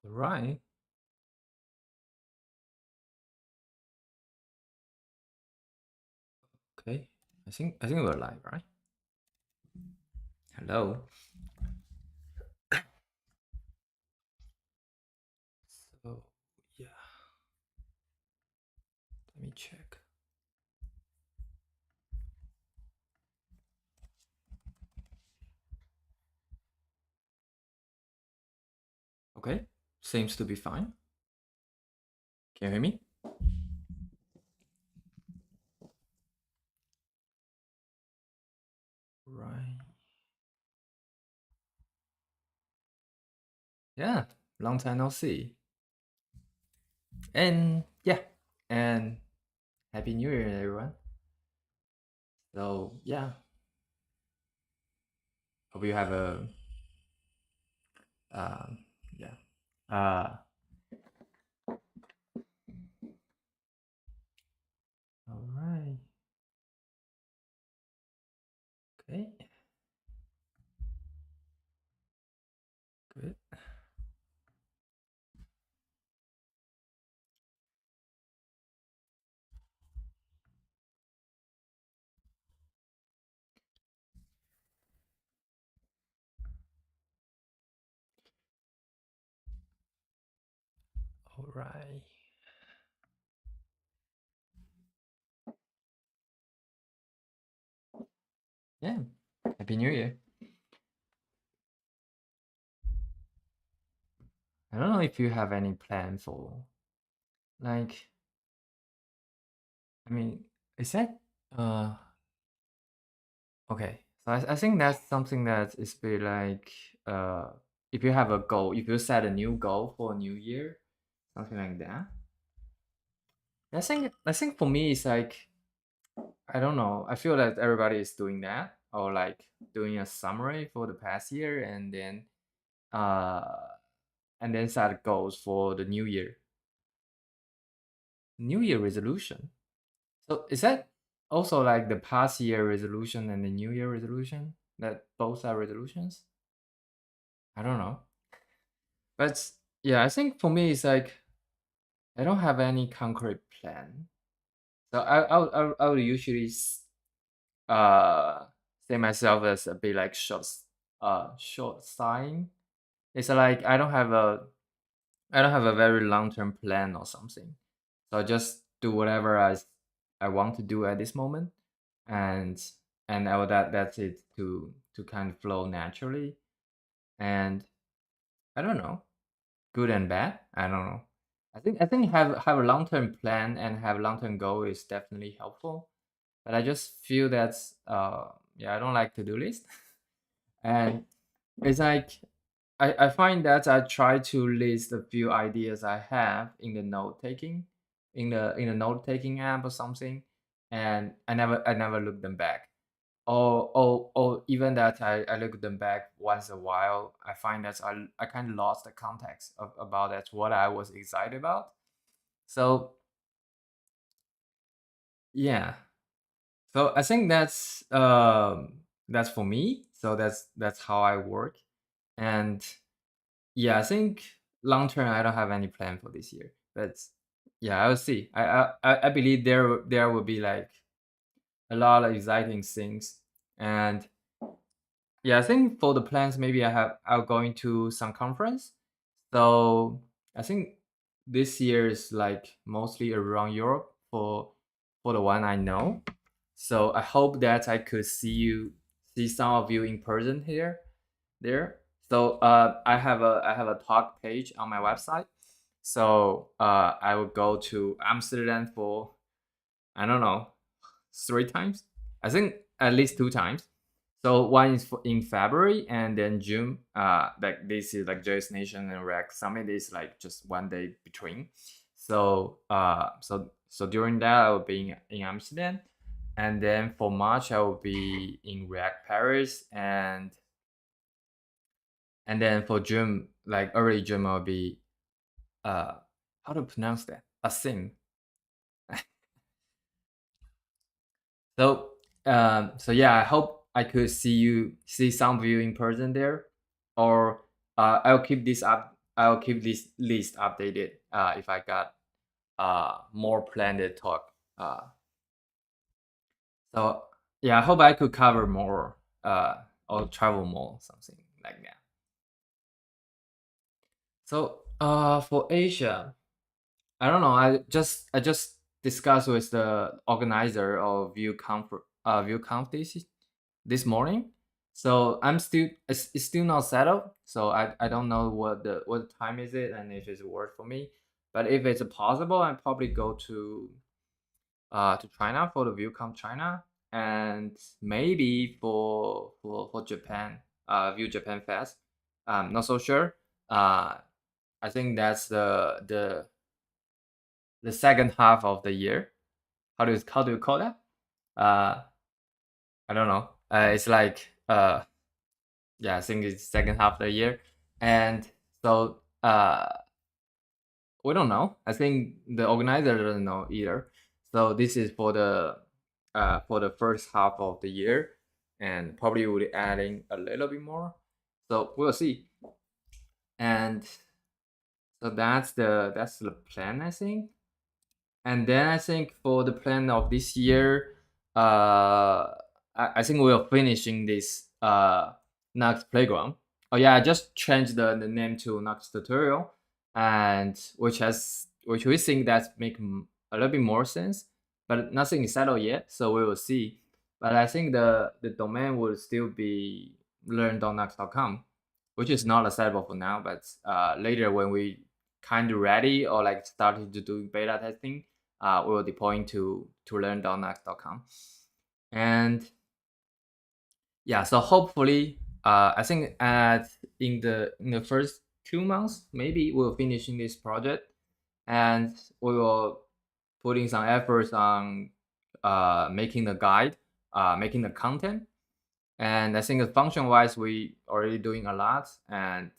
Right. Okay. I think we're live, right? Hello. So yeah, let me check. Okay. Seems to be fine. Can you hear me? Right. Yeah. Long time no see. And yeah. And Happy New Year, everyone. So yeah. Hope you have a yeah. Uh all right. Okay. Good. All right. Yeah. Happy New Year. I don't know if you have any plan for like I mean, is that uh okay? So I think that's something that is be like if you have a goal, if you set a new goal for a new year, something like that. I think for me it's like I don't know. I feel that everybody is doing that or like doing a summary for the past year uh and then set goals for the new year. New year resolution. So is that also like the past year resolution and the new year resolution? That both are resolutions? I don't know. But yeah, I think for me it's like I don't have any concrete plan. So I would usually uh say myself as a bit like short sign. It's like I don't have a very long term plan or something. So I just do whatever I want to do at this moment, and that's it to kind of flow naturally. And I don't know, good and bad. I don't know. I think have a long term plan and have long term goal is definitely helpful. But I just feel that yeah, I don't like to do list. And it's like I find that I try to list a few ideas I have in the note taking in the note taking app or something, and I never look them back. Or even that I look them back once a while, I find that I kind of lost the context about that what I was excited about. So yeah, so I think that's for me. So that's how I work, and yeah, I think long term I don't have any plan for this year. But yeah, I will see. I believe there will be like a lot of exciting things, and yeah, I think for the plans maybe I'll going to some conference. So I think this year is like mostly around Europe for the one I know. So I hope that I could see some of you in person here there. So I have a talk page on my website. So I will go to Amsterdam for I don't know 3 times. I think at least 2 times. So one is in February and then June. Like this is like JS Nation and React Summit is like just one day between. So during that I will be in Amsterdam, and then for March I will be in React Paris, and then for June, like early June, I'll be uh how to pronounce that? A thing. So yeah, I hope I could see some of you in person there, or I'll keep this I'll keep this list updated if I got more planned talk. So yeah, I hope I could cover more or travel more, something like that. So for Asia, I don't know. I just discussed with the organizer of ViewConf this morning. So it's still not settled. So I don't know what time is it and if it's worth for me. But if it's possible, I probably go to China for the ViewConf China, and maybe for Japan, View Japan Fest. Not so sure. I think that's the second half of the year. How do you call that? Uh, I don't know. It's like yeah, I think it's second half of the year, and so we don't know. I think the organizer doesn't know either. So this is for the first half of the year, and probably will be adding a little bit more. So we'll see. And so that's the plan, I think. And then I think for the plan of this year, I think we're finishing this Nuxt Playground. Oh yeah, I just changed the name to Nuxt Tutorial, and which we think that make a little bit more sense, but nothing is settled yet, so we will see. But I think the domain will still be learn.nuxt.com, which is not acceptable for now, but later when we kind of ready or like started to do beta testing, we will deploy to learn.nuxt.com. And yeah, so hopefully, I think in the first 2 months, maybe we'll finishing this project, and we will putting some efforts on making the guide, making the content. And I think function wise, we already doing a lot, and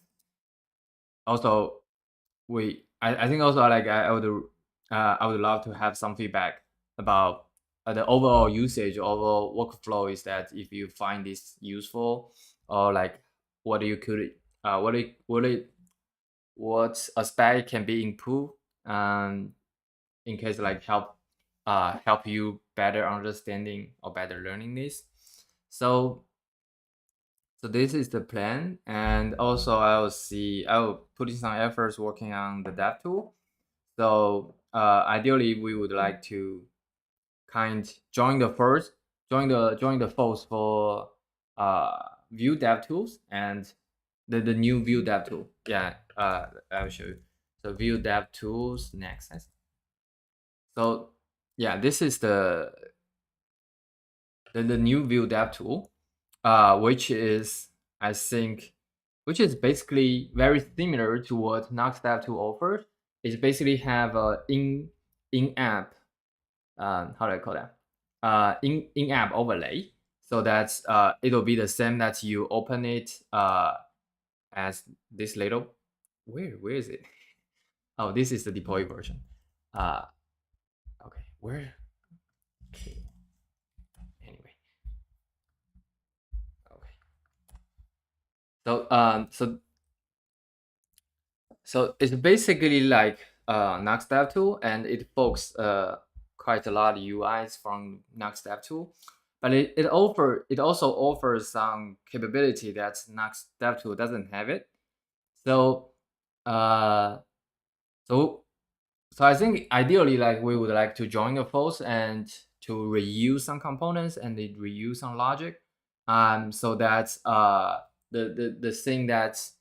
also I think also like I would love to have some feedback about the overall usage, overall workflow. Is that if you find this useful, or like what you could what aspect can be improved, in case like help you better understanding or better learning this. So this is the plan, and also I will put in some efforts working on the dev tool. So ideally, we would like to join the force for View Dev Tools and the new View Dev tool. Yeah, I'll show you. So View Dev Tools next. So yeah, this is the new View Dev tool, which is I think which is basically very similar to what Nuxt Dev tool offers. It basically have a in app how do I call that? In app overlay. So that's it'll be the same that you open it as this little. Where is it? Oh, this is the deploy version. Uh, okay, where? Okay. Anyway, okay. So it's basically like Nuxt Dev tool, and it folks quite a lot of UIs from Nuxt Dev tool, but it also offers some capability that Nuxt Dev tool doesn't have it. So uh, so so I think ideally like we would like to join the force and to reuse some components and they reuse some logic, so that's the thing that's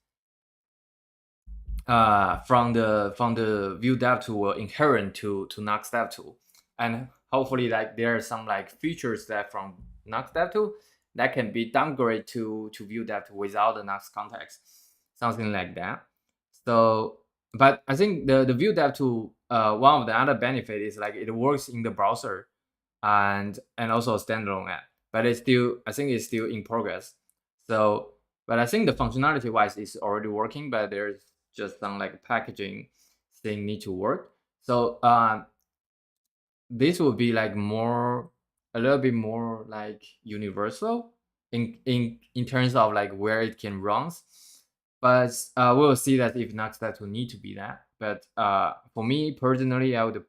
from the View Dev tool will inherent to Nuxt Dev tool, and hopefully like there are some like features that from Nuxt Dev tool that can be downgraded to View Dev tool without the Nuxt context, something like that. So, but I think the View Dev tool, one of the other benefit is like it works in the browser, and also a standalone app, but I think it's still in progress. So, but I think the functionality wise is already working, but there's just some like packaging thing need to work. So this will be like a little bit more like universal in terms of like where it can run. but we'll see that if Nuxt Docs will need to be that. But for me personally, I would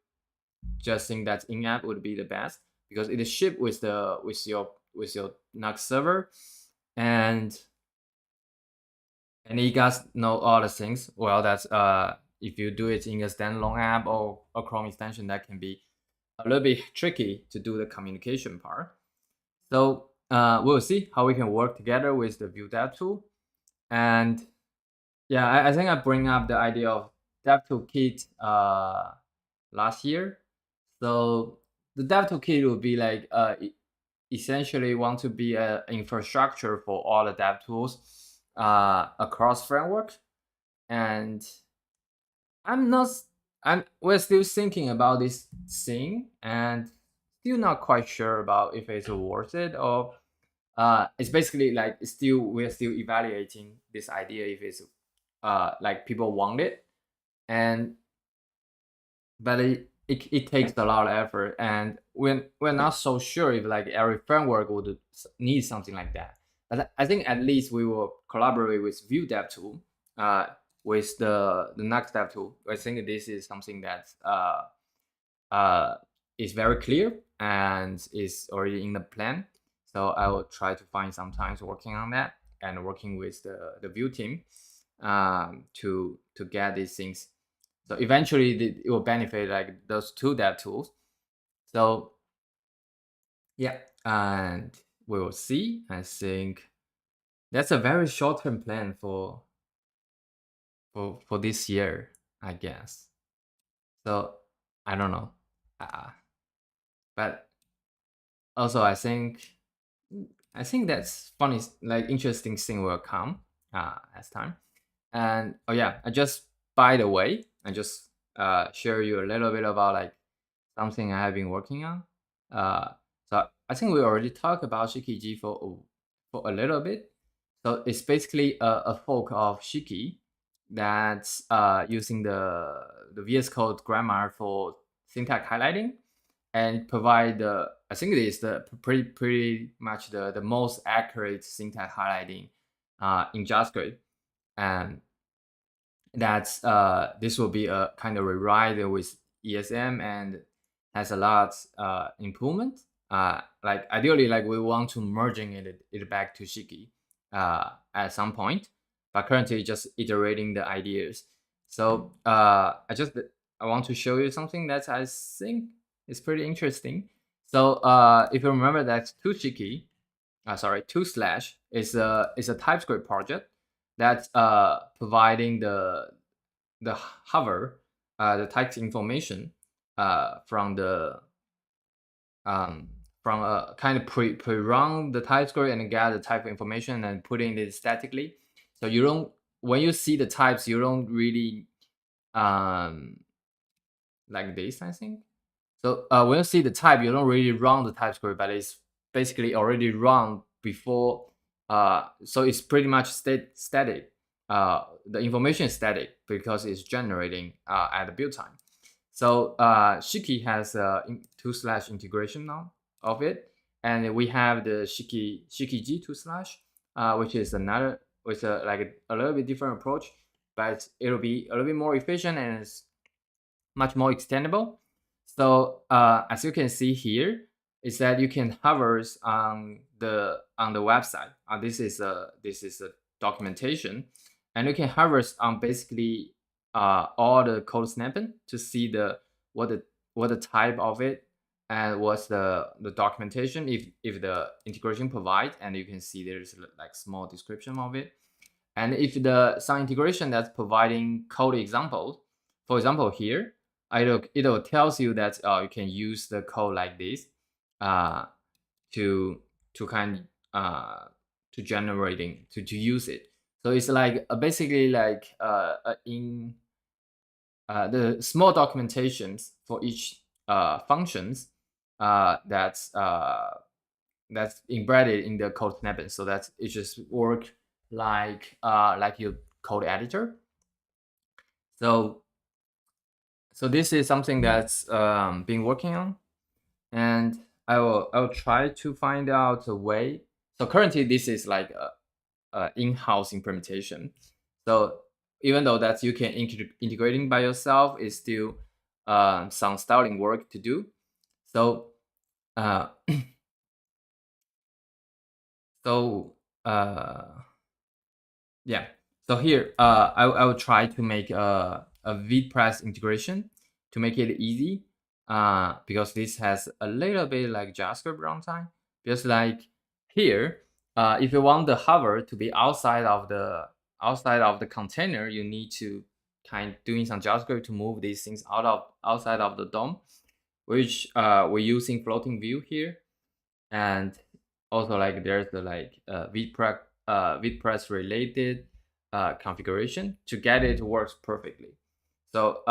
just think that in-app would be the best because it is shipped with your Nuxt server, and you guys know all the things. Well, that's if you do it in a standalone app or a Chrome extension, that can be a little bit tricky to do the communication part. So we'll see how we can work together with the Vue DevTool. And yeah, I think I bring up the idea of DevToolKit last year. So the DevToolKit will be like essentially want to be an infrastructure for all the dev tools across frameworks. And I'm not we're still thinking about this thing and still not quite sure about if it's worth it or it's basically like we're still evaluating this idea if it's like people want it, and but it takes a lot of effort, and we're not so sure if like every framework would need something like that. But I think at least we will collaborate with Vue DevTool, with the Nuxt DevTool. I think this is something that is very clear and is already in the plan. So I will try to find some time working on that and working with the Vue team to get these things. So eventually it will benefit like those two dev tools. So yeah, and we will see. I think that's a very short-term plan for this year, I guess. So I don't know. But also I think that's funny, like interesting thing will come as time. And oh yeah, I just by the way, I just share you a little bit about like something I have been working on. So I think we already talked about Shiki for a little bit. So it's basically a fork of Shiki that's using the VS Code grammar for syntax highlighting and provide the I think it is the pretty much the most accurate syntax highlighting in JavaScript, and that's this will be a kind of rewrite with ESM and has a lot improvement. Like ideally, like we want to merging it back to Shiki at some point, but currently just iterating the ideas. So I want to show you something that I think is pretty interesting. So if you remember that Shiki, sorry, 2/ is a TypeScript project that's providing the hover the text information from a kind of pre-run the TypeScript and get the type information and putting it statically. So you don't when you see the types, you don't really like this, I think. So when you see the type, you don't really run the TypeScript, but it's basically already run before. So it's pretty much static. The information is static because it's generating at the build time. So Shiki has a 2/ integration now of it, and we have the Shiki G 2/, which is another with a little bit different approach, but it'll be a little bit more efficient and it's much more extendable. So as you can see here, is that you can hover on the website. This is a documentation, and you can hover on basically all the code snippet to see what the type of it and what's the documentation if the integration provide, and you can see there's like small description of it. And if some integration that's providing code examples, for example here, it'll tells you that you can use the code like this to kind to generating to use it. So it's like basically like in the small documentations for each functions that's embedded in the code snippet, so that it just work like your code editor. So this is something that's been working on, and I will try to find out a way. So currently this is like a in-house implementation. So even though that you can integrating by yourself, it's still some styling work to do. So uh, so yeah. So here, I will try to make a VPress integration to make it easy. Because this has a little bit like JavaScript runtime. Just like here, if you want the hover to be outside of the container, you need to kind doing some JavaScript to move these things outside of the DOM, which we're using floating view here. And also like there's the like VPress related configuration to get it to works perfectly. So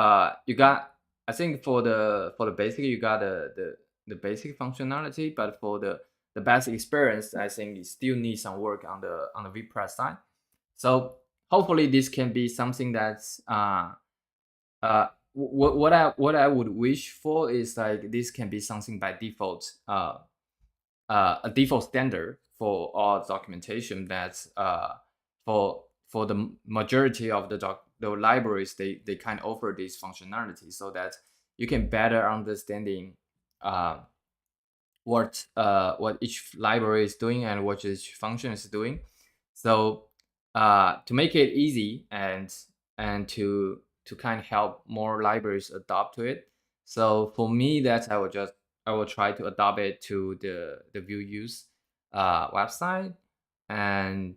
you got, I think for the basic you got the basic functionality, but for the basic experience, I think it still needs some work on the VPress side. So hopefully this can be something that's what I would wish for is like this can be something by default, a default standard for all documentation that's for the majority of the libraries, they kind of offer this functionality so that you can better understanding uh, what each library is doing and what each function is doing. So to make it easy and to kind of help more libraries adopt to it. So for me, that I will try to adopt it to the view use website and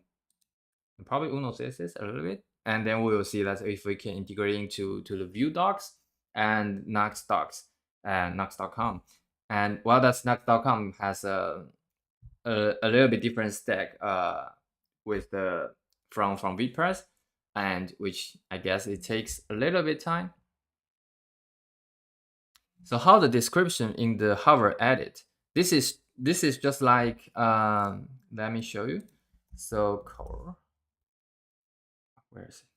probably Uno CSS a little bit, and then we will see that if we can integrate into to the view docs and Nuxt docs and Nuxt.com. And while that's Nuxt.com has a little bit different stack with the from VPress, and which I guess it takes a little bit time. So how the description in the hover edit? This is just like let me show you. So core, where is it?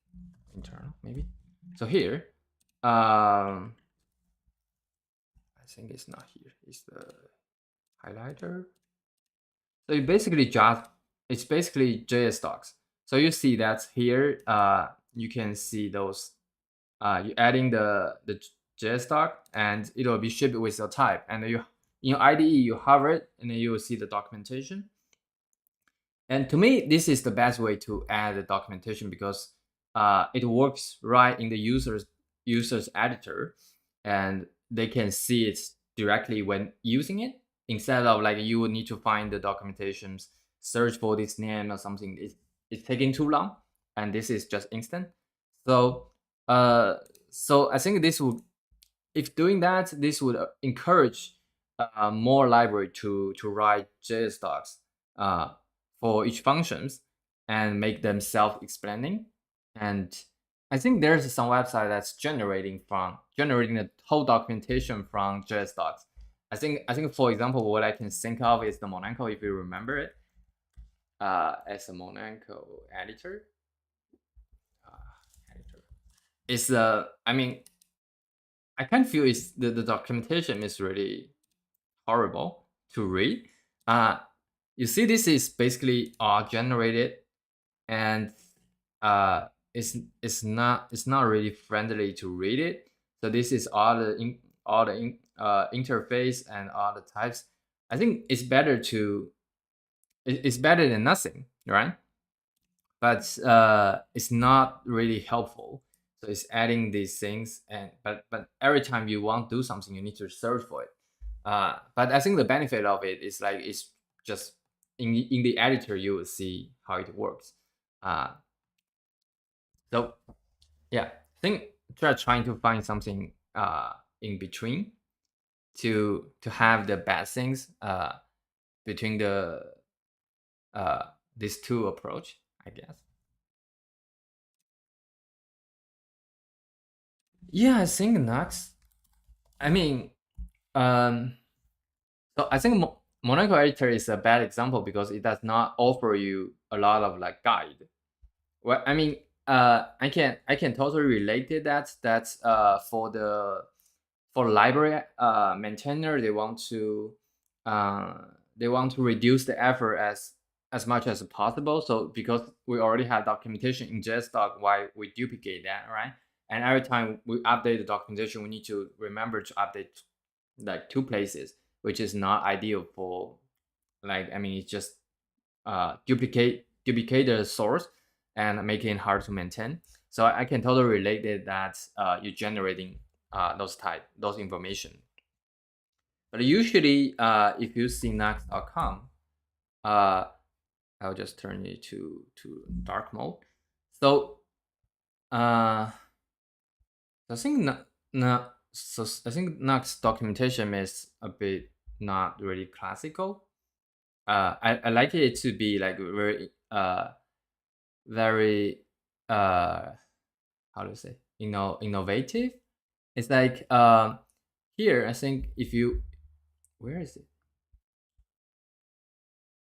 Internal maybe. So here, I think it's not here. It's the highlighter. So it's basically JS docs. So you see that here, you can see those. You adding the JS doc, and it will be shipped with your type. And you in your IDE you hover it, and then you will see the documentation. And to me, this is the best way to add the documentation because it works right in the user's editor, and they can see it directly when using it instead of like you would need to find the documentations, search for this name or something. It's taking too long, and this is just instant. So so I think this would, if doing that, this would encourage more library to write JS docs uh, for each functions and make them self-explaining. And I think there's some website that's generating the whole documentation from JS docs. I think for example, what I can think of is the Monaco, if you remember it, as a Monaco editor. Editor. It's I mean, I kind of feel it's the documentation is really horrible to read. Uh, you see, this is basically all generated, and it's not really friendly to read it. So this is all the interface and all the types. I think it's better to it's better than nothing, right? But it's not really helpful. So it's adding these things, and but every time you want to do something, you need to search for it. But I think the benefit of it is like it's just in the editor you will see how it works. Uh, so yeah, I think trying to find something in between to have the bad things between the these two approach, I guess. Yeah, I think Nux. I mean, um, so I think Monaco editor is a bad example because it does not offer you a lot of like guide. Well, I mean, I can totally relate to that. That's for the for library maintainer, uh they want to reduce the effort as as much as possible. So because we already have documentation in JSDoc, why we duplicate that, right? And every time we update the documentation, we need to remember to update like 2 places, which is not ideal for, like, I mean, it's just duplicate the source and making it hard to maintain. So I can totally relate it that you're generating those information. But usually, if you see Nuxt.com, uh, I'll just turn it to dark mode. So uh, I think I think Nuxt documentation is a bit not really classical. I like it to be like very how to say, innovative. It's like here I think if you, where is it?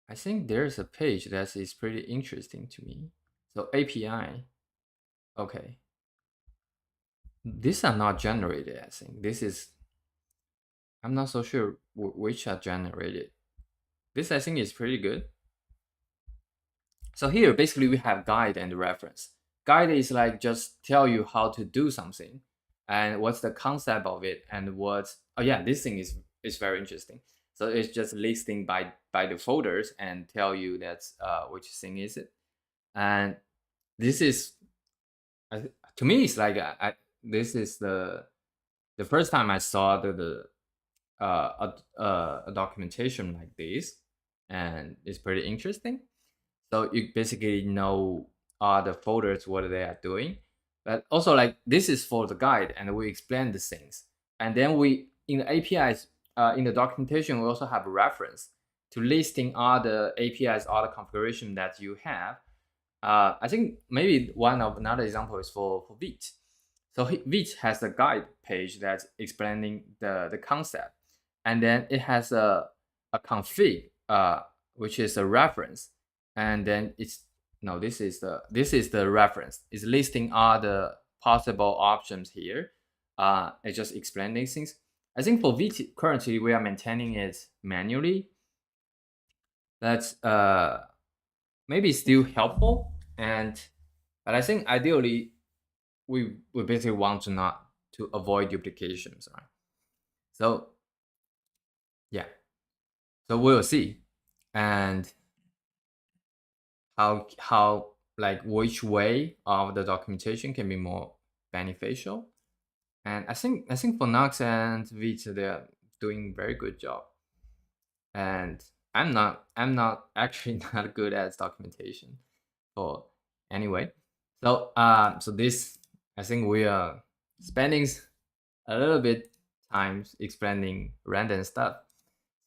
I think there's a page that is pretty interesting to me. So API, okay. These are not generated, I think. This is, I'm not so sure which are generated. This I think is pretty good. So here, basically we have guide and reference. Guide is like just tell you how to do something and what's the concept of it and what, oh yeah, this thing is very interesting. So it's just listing by the folders and tell you that's which thing is it. And this is, to me, it's like this is the first time I saw a documentation like this, and it's pretty interesting. So you basically know all the folders what they are doing, but also like this is for the guide, and we explain the things, and then we in the APIs in the documentation we also have a reference to listing all the APIs, all the configuration that you have. I think maybe one of another example is for Vite. So Vite has a guide page that's explaining the concept, and then it has a config, which is a reference, and then it's, no, this is the reference. It's listing all the possible options here. It just explaining things. I think for Vite currently we are maintaining it manually. That's maybe still helpful, and but I think ideally we basically want to avoid duplications, right? So yeah, so we'll see, and how like which way of the documentation can be more beneficial. And I think for Nux and Vita they're doing very good job, and I'm not actually not good at documentation for anyway. So so this, I think we are spending a little bit times explaining random stuff.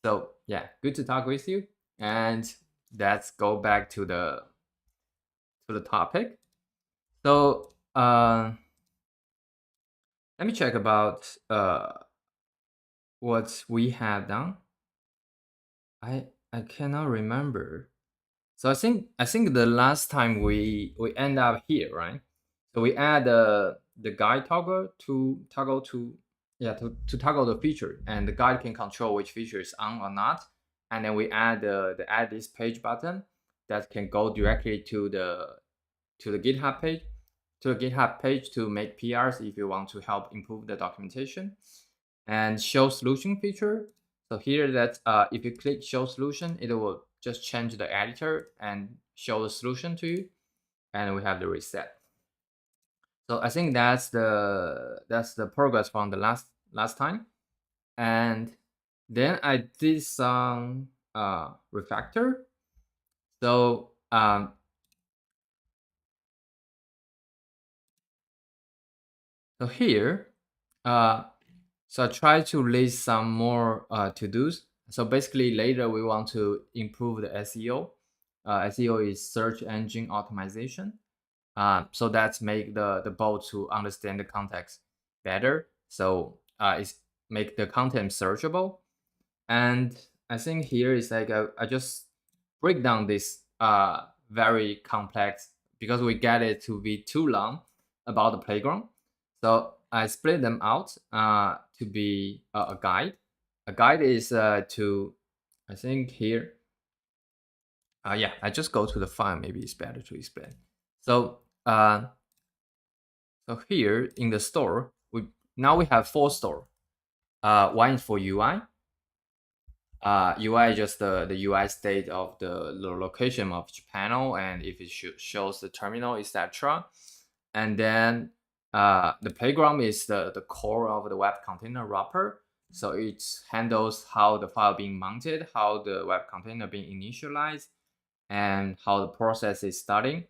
So yeah, good to talk with you, and let's go back to the topic. So let me check about what we have done. I cannot remember. So I think the last time we end up here, right? So we add the guide toggle to, yeah, to toggle the feature, and the guide can control which feature is on or not. And then we add the add this page button that can go directly to the GitHub page to make PRs if you want to help improve the documentation. And show solution feature. So here that if you click show solution, it will just change the editor and show the solution to you, and we have the reset. So I think that's the progress from the last time. And then I did some refactor. So so here so I try to list some more to-dos. So basically later we want to improve the SEO. SEO is search engine optimization. So that's make the bot to understand the context better. So it's make the content searchable. And I think here is like I just break down this very complex, because we get it to be too long about the playground. So I split them out to be a guide. A guide is to, I think here, Yeah, I just go to the file. Maybe it's better to explain. So so here in the store, we have 4 store. One is for UI. UI is just the UI state of the location of each panel, and if it shows the terminal, etc. And then the playground is the core of the web container wrapper. So it handles how the file being mounted, how the web container being initialized, and how the process is starting.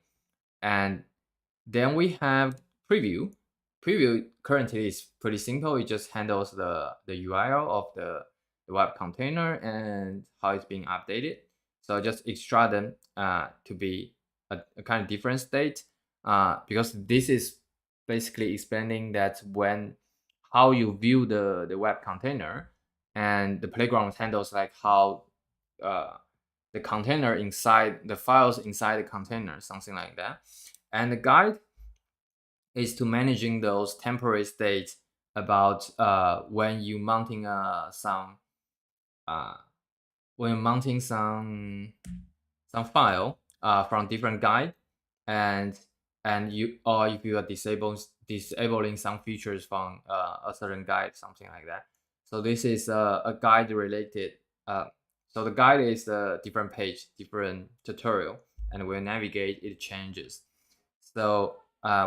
And then we have preview. Preview currently is pretty simple. It just handles the URL of the web container and how it's being updated. So just extract them to be a kind of different state because this is basically explaining that when how you view the web container, and the playground handles like how the container inside the files inside the container, something like that. And the guide is to managing those temporary states about when you mounting some uh, when mounting some file from different guide, and you, or if you are disabling some features from a certain guide, something like that. So this is a guide related. So the guide is a different page, different tutorial, and when navigate it changes. So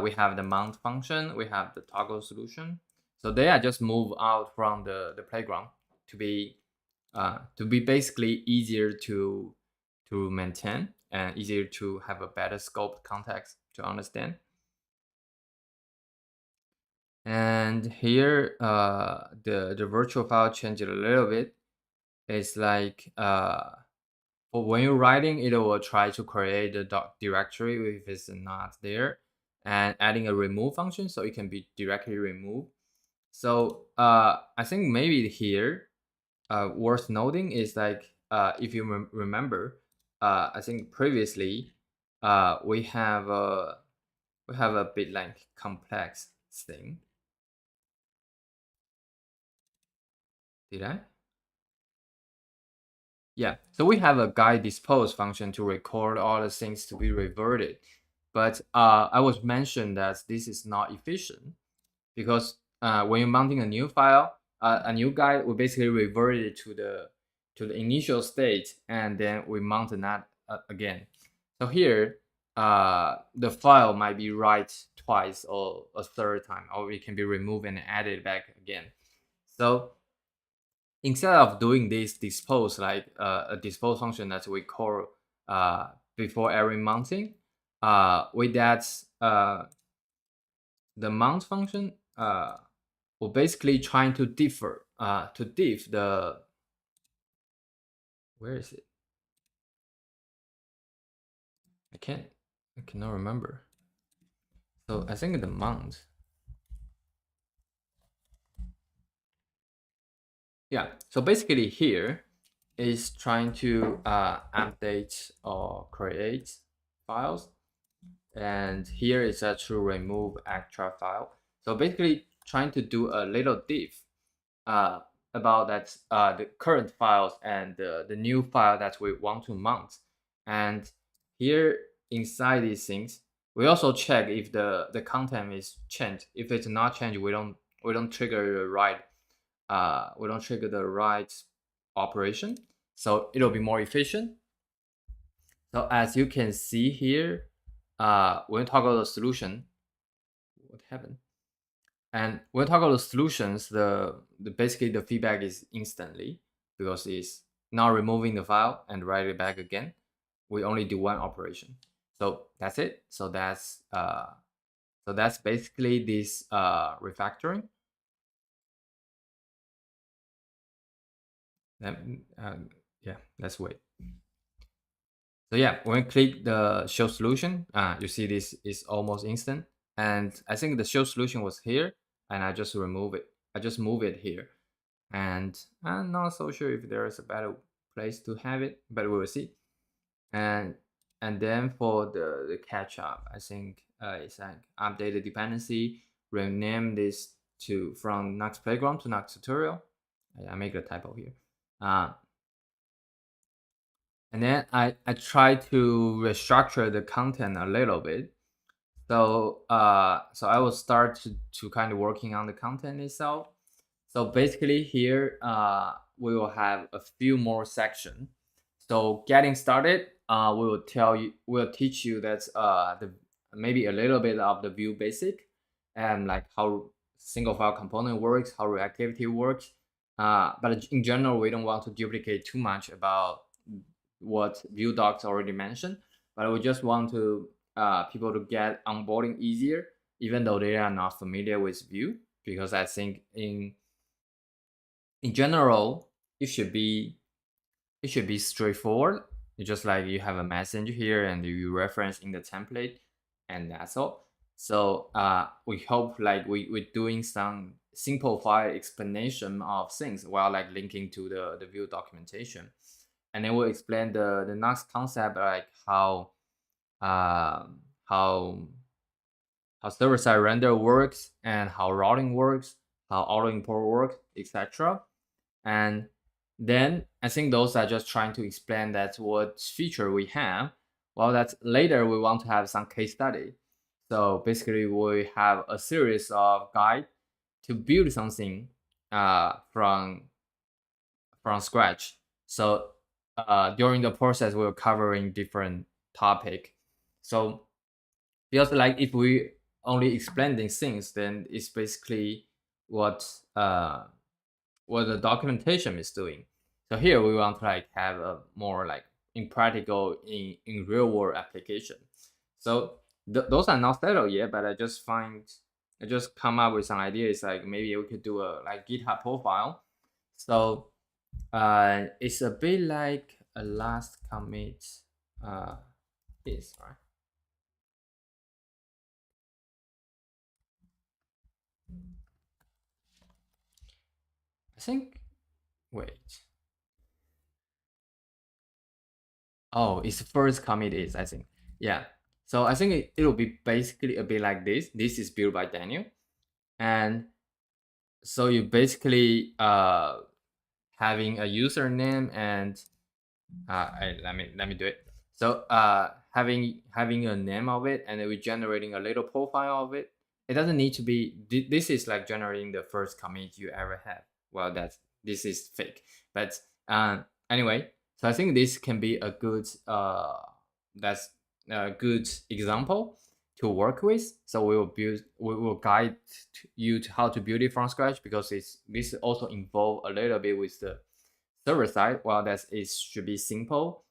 we have the mount function, we have the toggle solution. So they are just moved out from the playground to be basically easier to maintain and easier to have a better scope context to understand. And here the virtual file changed a little bit. It's like for when you're writing, it will try to create the directory if it's not there, and adding a remove function so it can be directly removed. So I think maybe here worth noting is like if you remember, I think previously we have a bit like complex thing. Did I? Yeah, so we have a guide dispose function to record all the things to be reverted. But I was mentioned that this is not efficient because when you're mounting a new file, a new guide, we basically revert it to the initial state, and then we mount that again. So here, the file might be write twice or a third time, or it can be removed and added back again. So instead of doing this dispose, like a dispose function that we call before every mounting, with that the mount function we're basically trying to diff the, where is it? I cannot remember. So I think the mount. Yeah. So basically here is trying to update or create files, and here is to remove extra file. So basically trying to do a little diff uh, about that the current files and the new file that we want to mount. And here inside these things, we also check if the content is changed. If it's not changed, we don't trigger the right operation. So it'll be more efficient. So as you can see here, when we talk about the solution, what happened? And when we talk about the solutions, the basically the feedback is instantly because it's not removing the file and write it back again. We only do one operation. So that's it. So that's basically this refactoring. Yeah, let's wait. So yeah, when we click the show solution, you see this is almost instant. And I think the show solution was here, and I just remove it. I just move it here. And I'm not so sure if there is a better place to have it, but we will see. And then for the catch up, I think it's like update the dependency, rename this to from Nuxt Playground to Nuxt Tutorial. I make a typo here. and then I try to restructure the content a little bit. So I will start to kind of working on the content itself. So basically here we will have a few more sections. So getting started, we'll teach you that the maybe a little bit of the view basic and like how single file component works, how reactivity works. But in general, we don't want to duplicate too much about what view docs already mentioned. But we just want to people to get onboarding easier, even though they are not familiar with Vue, because I think in general it should be straightforward. It's just like you have a messenger here and you reference in the template, and that's all. So we hope like we're doing some simplified explanation of things while like linking to the Vue documentation, and then we'll explain the next concept, like um, how how server-side render works and how routing works, how auto import works, etc. And then I think those are just trying to explain that what feature we have. Well, that later we want to have some case study. So basically, we have a series of guide to build something from scratch. So during the process, we're covering different topic. So because like if we only explain these things, then it's basically what uh, what the documentation is doing. So here we want to like have a more like in practical in real world application. So those are not settled yet, but I just come up with some ideas like maybe we could do a like GitHub profile. So it's a bit like a last commit uh is right. I think wait. Oh, it's first commit is, I think. Yeah. So I think it'll be basically a bit like this. This is built by Daniel. And so you basically having a username and let me do it. So having a name of it, and then we're generating a little profile of it. It doesn't need to be. This is like generating the first commit you ever have. Well, this is fake, but anyway. So I think this can be a good that's a good example to work with. So we will guide you to how to build it from scratch, because this also involve a little bit with the server side. Well, that it should be simple.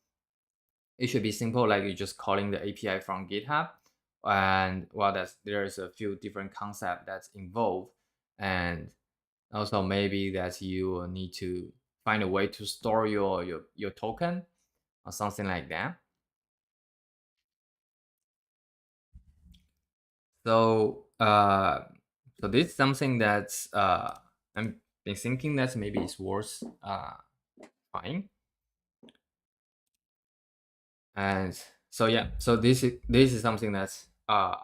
It should be simple, like you just calling the API from GitHub. And well, there's a few different concepts that's involved, and also maybe that you will need to find a way to store your token or something like that. So so this is something that's I'm been thinking that maybe it's worth trying. And so yeah, so this is something that's I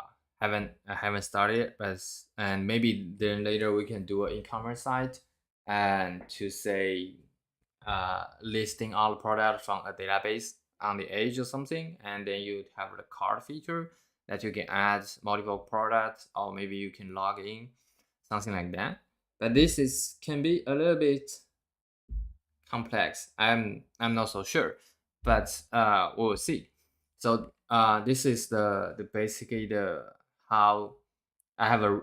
haven't started, but and maybe then later we can do an e-commerce site and to say listing all the products from a database on the edge or something, and then you have the card feature that you can add multiple products, or maybe you can log in, something like that. But this is can be a little bit complex. I'm not so sure, but we'll see. So this is the basically the how I have a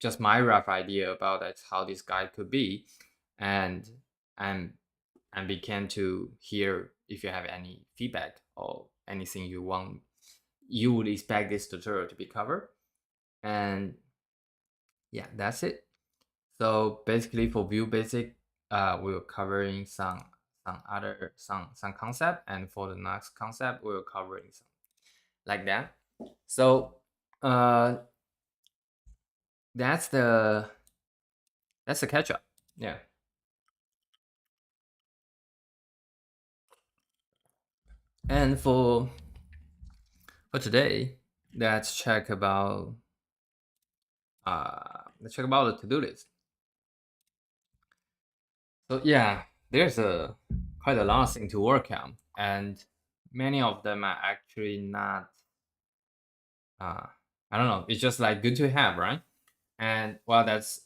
just my rough idea about that how this guide could be, and and and begin to hear if you have any feedback or anything you would expect this tutorial to be covered. And yeah, that's it. So basically for Vue Basic, we're covering some concept, and for the next concept, we're covering some like that. So uh, that's the that's the catch up. Yeah. And for today, let's check about the to-do list. So yeah, there's a quite a lot of thing to work on, and many of them are actually not. Uh, I don't know. It's just like good to have, right? And well, that's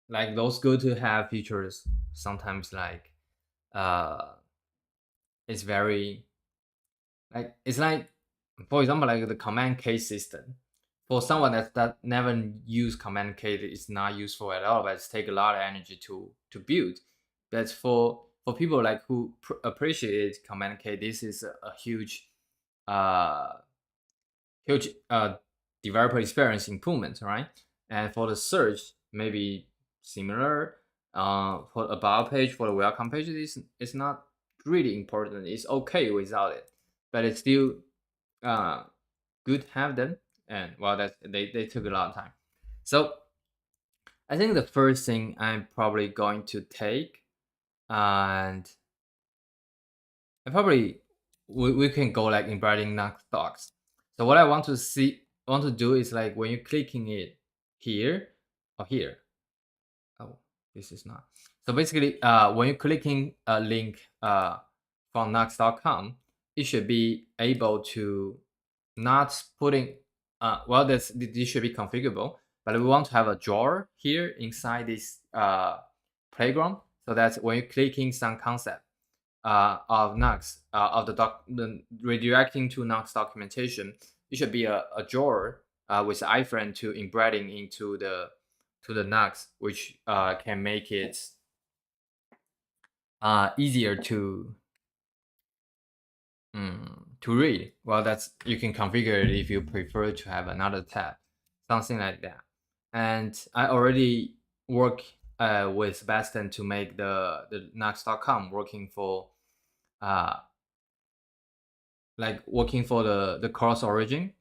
like those good to have features. Sometimes like uh, it's very like it's like for example like the command K system. For someone that never use command K, it's not useful at all. But it's take a lot of energy to build. But for people like who appreciate command K, this is a huge uh huge developer experience improvement, right? And for the search, maybe similar. For about page, for the welcome page, it's not really important. It's okay without it, but it's still uh good to have them. And well, that they took a lot of time. So I think the first thing I'm probably going to take, and I probably we can go like embedding Nuxt Docs. So what I want to do is like when you're clicking it here or here. Oh, this is not. So basically, when you're clicking a link from Nuxt.com, it should be able to not putting well this should be configurable, but we want to have a drawer here inside this playground, so that when you're clicking some concept of Nuxt of the redirecting to Nuxt documentation, it should be a drawer with iframe to embedding into the Nuxt, which can make it easier to read. Well, that's you can configure it if you prefer to have another tab, something like that. And I already work with Sebastian to make the Nuxt.com working for uh, like working for the cross origin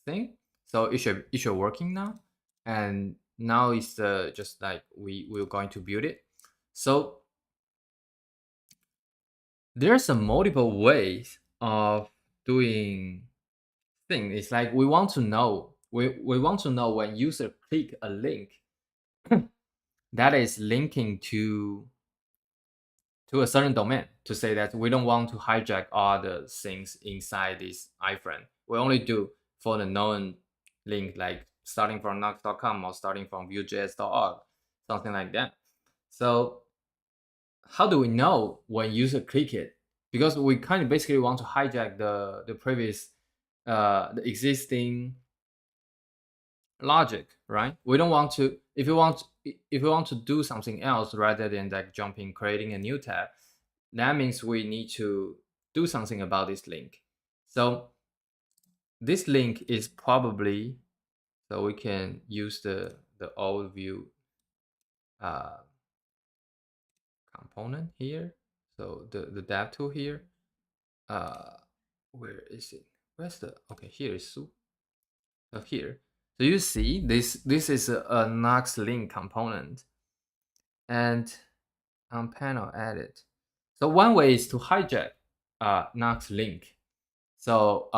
thing. So it should working now, and now it's just like we're going to build it. So there's a multiple ways of doing thing. It's like we want to know when user click a link that is linking to a certain domain, to say that we don't want to hijack all the things inside this iframe. We only do for the known link, like starting from nuxt.com or starting from vue.js.org, something like that. So how do we know when user click it? Because we kind of basically want to hijack the previous the existing logic, right? We don't want to if you want to do something else rather than like jumping creating a new tab, that means we need to do something about this link. So this link is probably, so we can use the old view uh, component here. So the dev tool here, uh, where is it? Where's the okay? Here is soup. So here, so you see this is a NuxtLink component, and on panel edit. So one way is to hijack NuxtLink. So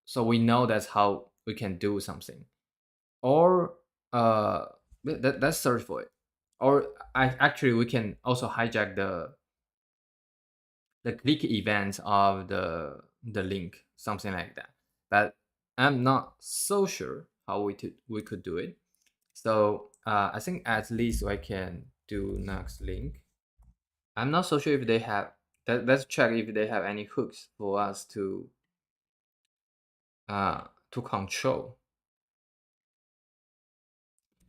so we know that's how we can do something, or let's search for it. Or actually we can also hijack the click events of the link, something like that. But I'm not so sure how we could do it. So I think at least I can do NuxtLink. I'm not so sure if they have. Let's check if they have any hooks for us to control.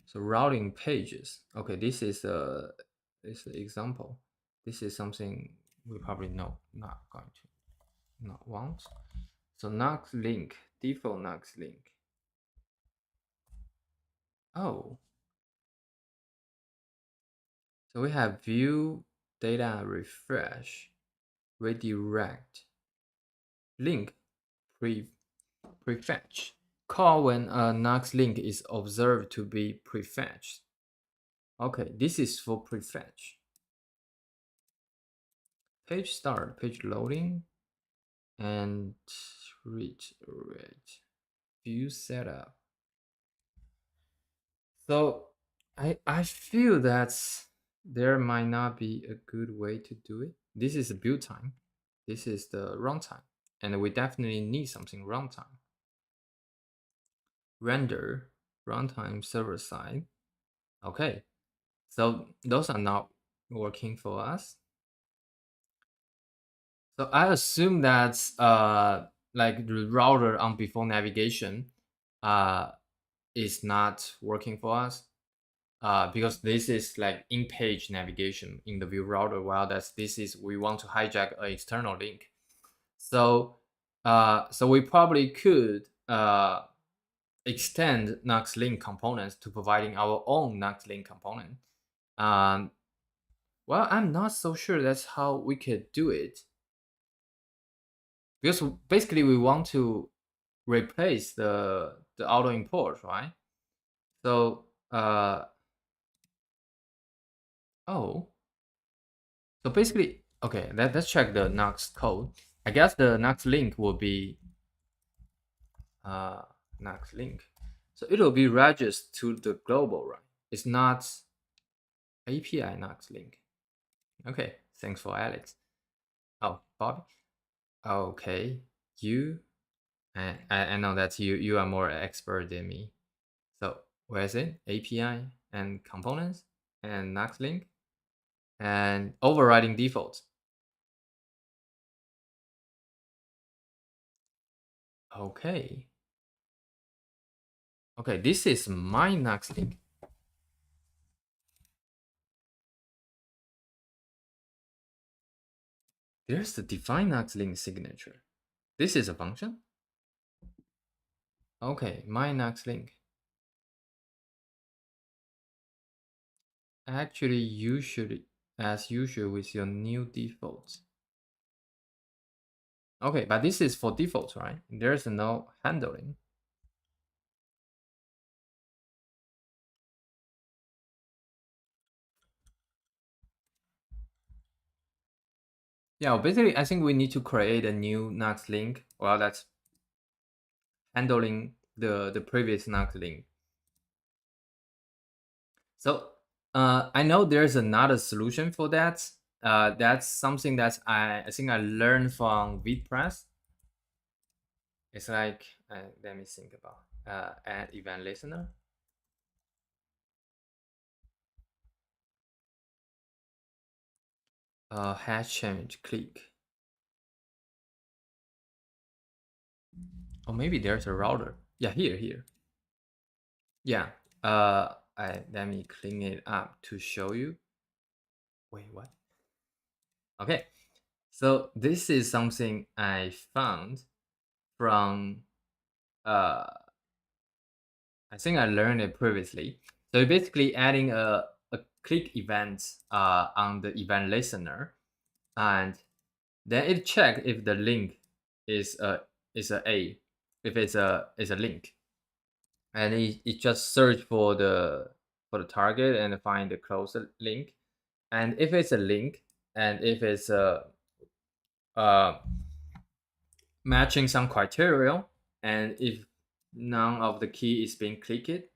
So routing pages. Okay, this is example. This is something we probably not going to not want. So NuxtLink, default NuxtLink. Oh, so we have view data refresh, redirect, link prefetch. Call when a NuxtLink is observed to be prefetched. Okay, this is for prefetch. Page start, page loading, and reach rate. View setup. So I feel that there might not be a good way to do it. this is the build time, this is the runtime, and we definitely need something runtime. Render runtime server side. Okay, so those are not working for us. So I assume that like the router on before navigation uh is not working for us because this is like in-page navigation in the view router, while this is we want to hijack an external link. So so we probably could extend NuxtLink components to providing our own NuxtLink component. Um, well, I'm not so sure that's how we could do it, because basically we want to replace the auto import, right? So oh, so basically, okay, let's check the Nux code. I guess the Nux link will be uh, Nux link. So it'll be registered to the global, right? It's not API Nux link. Okay, thanks for Alex. Oh, Bobby. Okay, you. I know that you are more expert than me. So where is it? API and components and Nux link and overriding defaults. Okay. Okay, this is my NuxLink. There's the define NuxLink signature. This is a function. Okay, my NuxLink. Actually, you should, as usual, with your new defaults. Okay, but this is for defaults, right? There's no handling. Yeah, well, basically, I think we need to create a new NuxLink. Well, that's handling the previous NuxLink. So I know there's another solution for that. That's something that I think I learned from VidPress. It's like let me think about add event listener. Hash change click. Or maybe there's a router. Yeah, here. Yeah. Let me clean it up to show you. Wait, what? Okay. So this is something I found from I think I learned it previously. So basically adding a click event on the event listener, and then it checks if the link is a if it's a link, and it just search for the target and find the closest link, and if it's a link and if it's a uh, matching some criteria, and if none of the key is being clicked,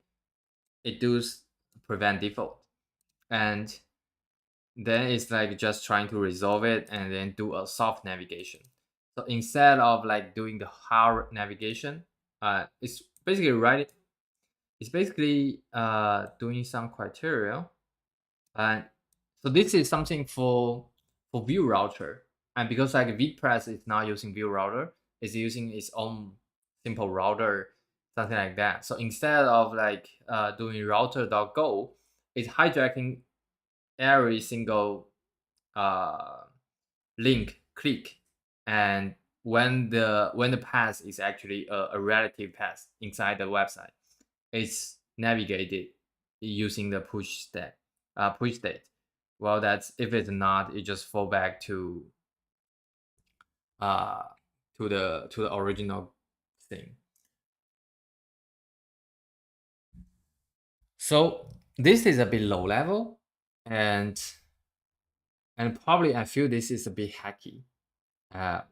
it does prevent default, and then it's like just trying to resolve it and then do a soft navigation. So instead of like doing the hard navigation, it's basically right. It's basically doing some criteria, and so this is something for view router, and because like VPress is not using view router, it's using its own simple router, something like that. So instead of like doing router.go, it's hijacking every single uh, link click, and when the path is actually a relative path inside the website, it's navigated using the push state. Well, that's if it's not, it just fall back uh to the original thing. So this is a bit low level, and probably I feel this is a bit hacky,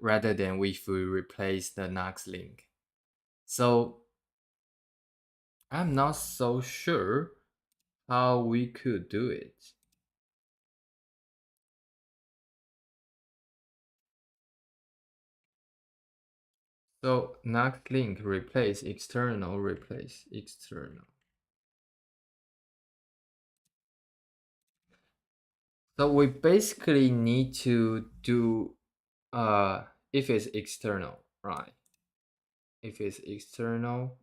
rather than if we replace the Nux link. So I'm not so sure how we could do it. So NuxtLink replace external, replace external. So we basically need to do if it's external, right? If it's external.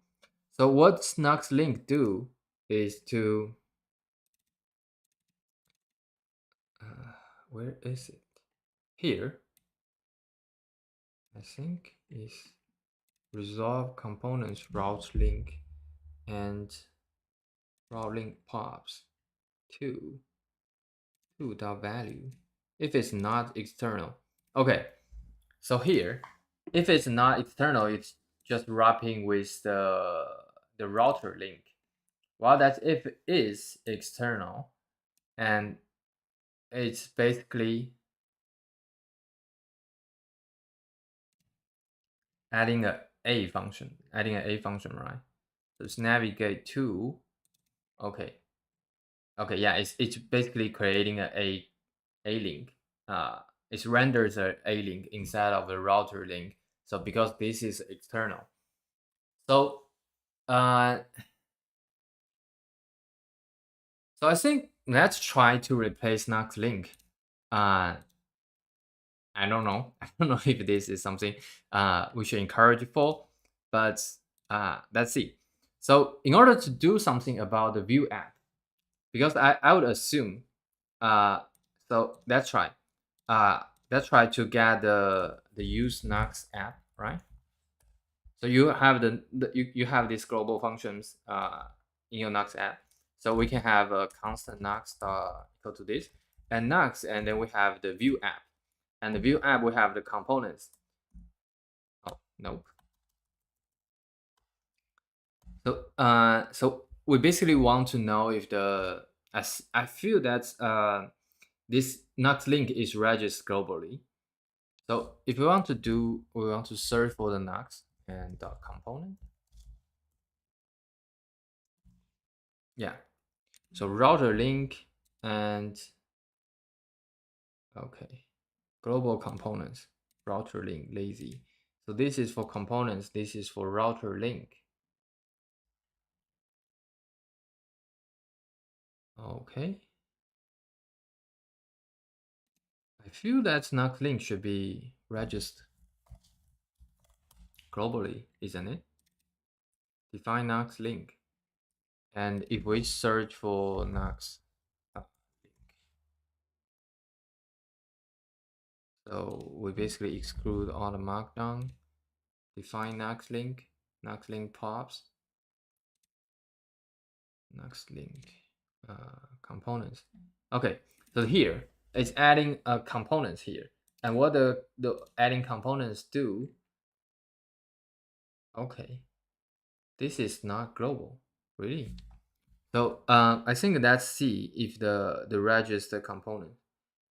So what NuxtLink do is to where is it? Here, I think is resolve components route link and route link pops to dot value if it's not external. Okay, so here, if it's not external, it's just wrapping with the router link. While that if it is external, and it's basically adding a function, right? So it's navigate to, okay, okay, yeah, it's basically creating a link. It renders a link inside of the router link. So because this is external, so uh, so I think let's try to replace NuxtLink. Uh, I don't know. I don't know if this is something we should encourage for, but let's see. So in order to do something about the View app, because I would assume, uh, so let's try. Uh, let's try to get the use Nux app, right? So you have you have these global functions in your Nux app. So we can have a constant Nux equal to this and Nux, and then we have the View app. And the View app we have the components. Oh, nope. So we basically want to know if I feel that this Nux link is registered globally. So if we want to search for the Nux and dot component. Yeah. So router link and okay, global components, router link lazy. So this is for components. This is for router link. Okay. I feel that Nux link should be registered globally, isn't it? Define Nux link. And if we search for Nux link, so we basically exclude all the markdown, define Nux link pops, Nux link components. Okay, so here it's adding components here. And what the adding components do, okay, this is not global, really. So I think let's see if the register component,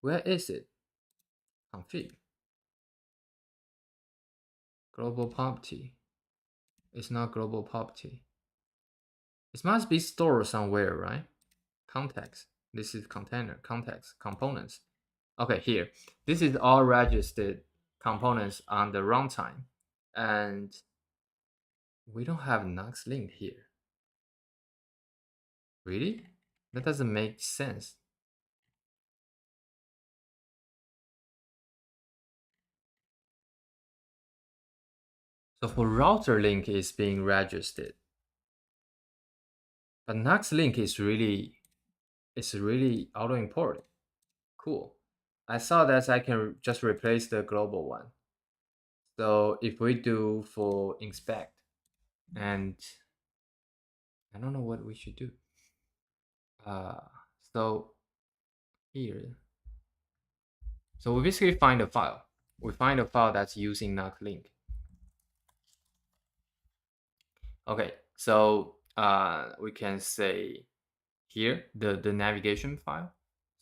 where is it? Config. Global property. It's not global property. It must be stored somewhere, right? Context. This is container, context, components. Okay, here. This is all registered components on the runtime. And we don't have Nux link here. Really? That doesn't make sense. So for router link is being registered. But Nux link is really auto important. Cool. I saw that I can just replace the global one. So if we do for inspect, and I don't know what we should do. Uh, so here, so we basically find a file. We find a file that's using NuxLink. Okay, so we can say here the navigation file.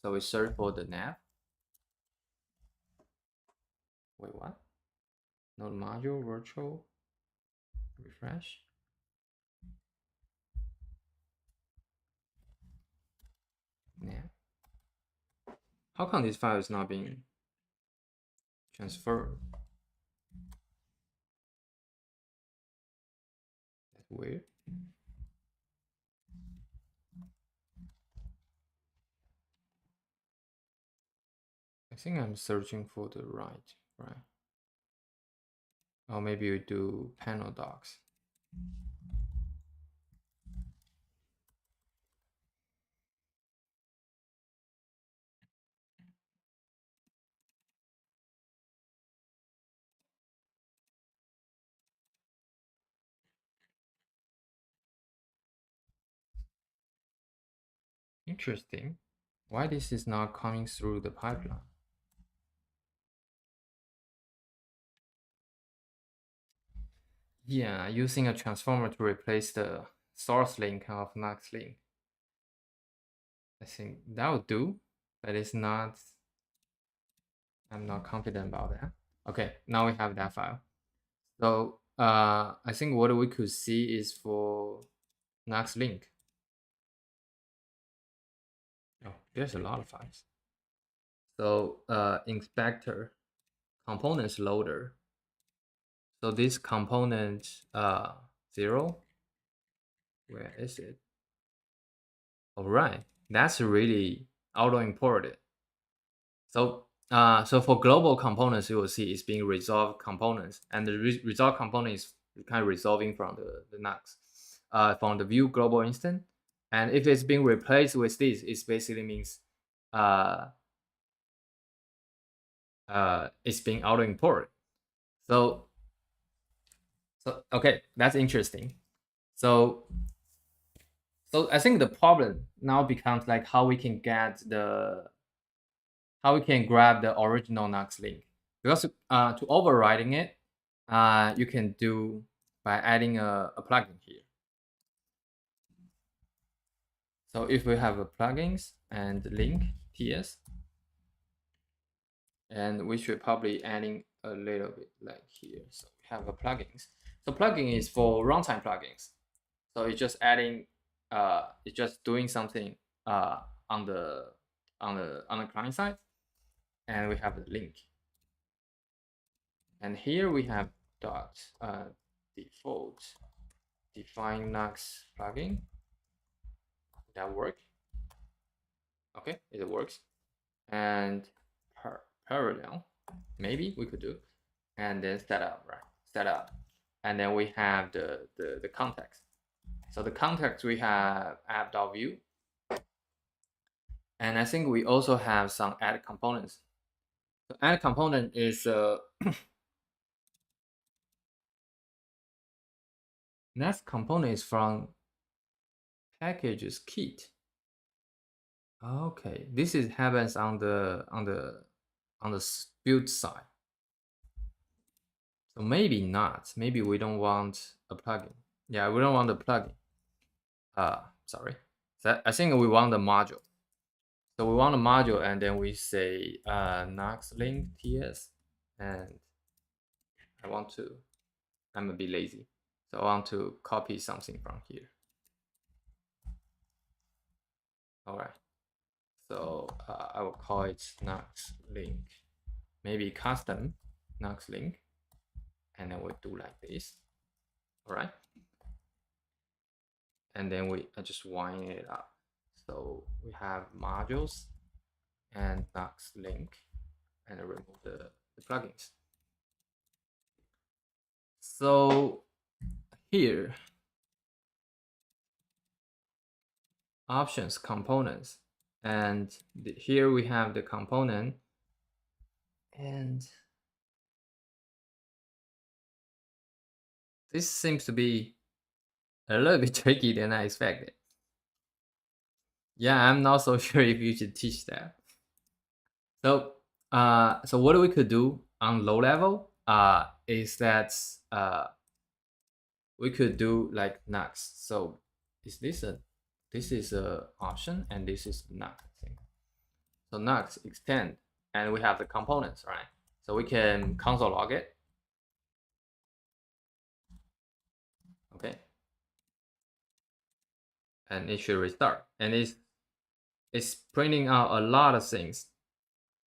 So we search for the nav. Wait, what? Node module virtual refresh. Nav. How come this file is not being transferred? weird. I think I'm searching for the right. Or maybe we do panel docs. Interesting. Why this is not coming through the pipeline? Yeah, using a transformer to replace the source link of NuxtLink. I think that would do, but it's not. I'm not confident about that. Okay, now we have that file. So I think what we could see is for NuxtLink. Oh, there's a lot of files. So inspector, components loader. So this component 0, where is it? All right, that's really auto imported. So so for global components, you will see it's being resolved components, and the resolved component is kind of resolving from the Nux, from the view global instant. And if it's being replaced with this, it basically means it's being auto imported. So okay, that's interesting. So I think the problem now becomes like how we can grab the original NuxtLink, because to overriding it, you can do by adding a plugin here. So if we have a plugins and link ts, and we should probably adding a little bit like here. So we have a plugins. So plugin is for runtime plugins. So it's just adding, it's just doing something on the client side, and we have the link. And here we have dot default define Nux plugin. That work? Okay, it works. And parallel, maybe we could do, and then setup, right? Setup, and then we have the context. So the context we have app.view, and I think we also have some add components. So add component is next component is from packages kit. Okay, this is happens on the build side. So maybe not. Maybe we don't want a plugin. Yeah, we don't want a plugin. Sorry. So I think we want the module. So we want a module, and then we say NuxtLink ts, and I'm a bit lazy, so I want to copy something from here. All right. So I will call it NuxtLink, maybe custom NuxtLink, and then we'll do like this. All right. And then I just wind it up. So we have modules and NuxtLink, and I remove the plugins. So here, options, components, and here we have the component, and this seems to be a little bit tricky than I expected. Yeah, I'm not so sure if you should teach that. So so what we could do on low level is that we could do like Nux. So this is a option, and this is Nux thing. So Nux extend, and we have the components, right? So we can console log it. Okay. And it should restart. And it's printing out a lot of things.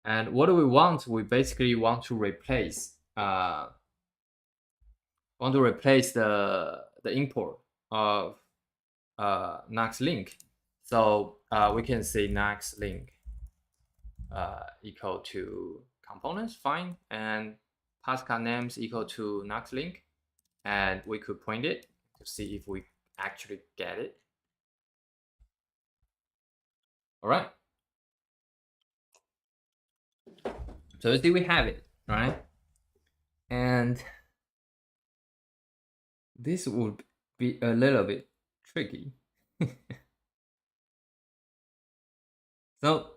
And what do we want? We basically want to replace the import. of NuxtLink. So we can say NuxtLink equal to components, fine, and passcode names equal to NuxtLink, and we could print it to see if we actually get it. All right. So you see we have it, right? And this would be a little bit tricky. so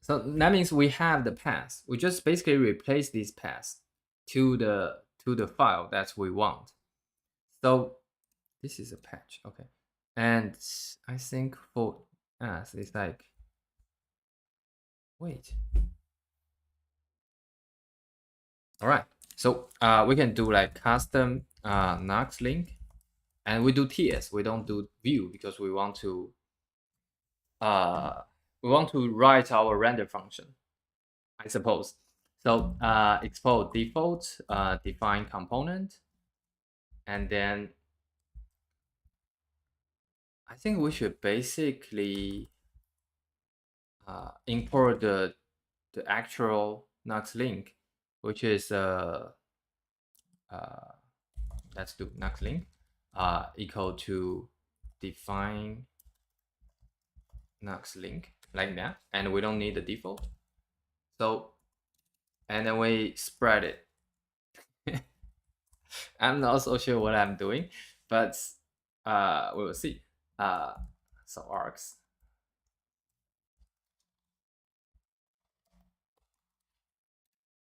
so that means we have the path. We just basically replace this path to the file that we want. So this is a patch, okay. And I think for us it's like, wait. All right. So we can do like custom NuxtLink, and we do TS. We don't do view because we want to write our render function, I suppose. So export default, define component, and then I think we should basically import the actual NuxtLink, which is let's do NuxtLink equal to define NuxtLink like that, and we don't need the default. So, and then we spread it. I'm not so sure what I'm doing, but we will see. So arcs.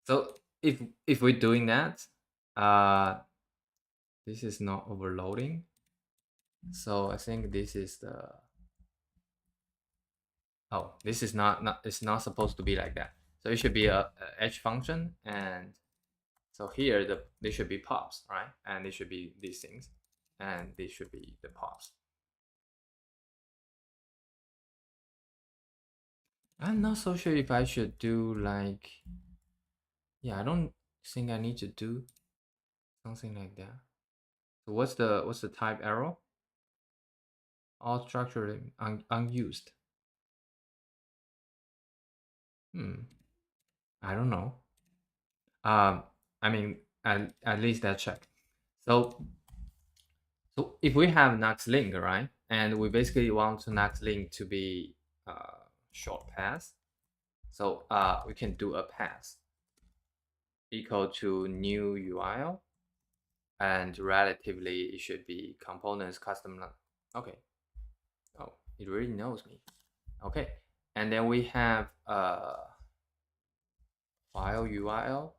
So if we're doing that, this is not overloading. So I think this is the, oh, this is not it's not supposed to be like that. So it should be a edge function, and so here they should be pops, right? And they should be these things, and they should be the pops. I'm not so sure if I should do like, yeah, I don't think I need to do something like that. So what's the type error? All structure unused. I don't know. I mean, at least that check. So if we have NuxtLink, right, and we basically want to NuxtLink to be short path, so we can do a path equal to new URL, and relatively it should be components custom. Okay. Oh, it really knows me. Okay, and then we have file URL.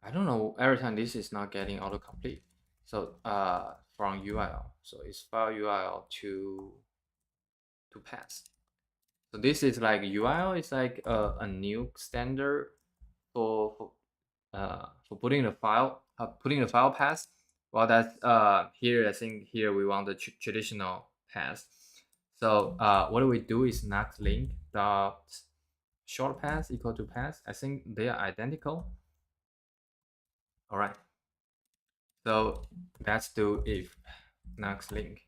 I don't know, every time this is not getting autocomplete. So from URL, so it's file URL to pass. So this is like URL is like a new standard for putting the file path. Well, that's here I think here we want the traditional path. So what do we do is NuxtLink dot short path equal to path. I think they are identical. All right. So let's do if NuxtLink,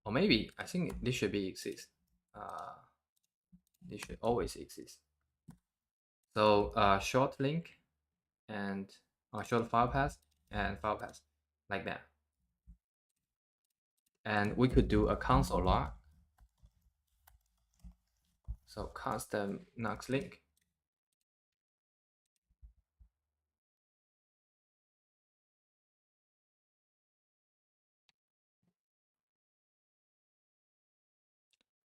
or maybe I think this should be exist. This should always exist. So short link and short file path and file path like that. And we could do a console log. So custom NuxtLink.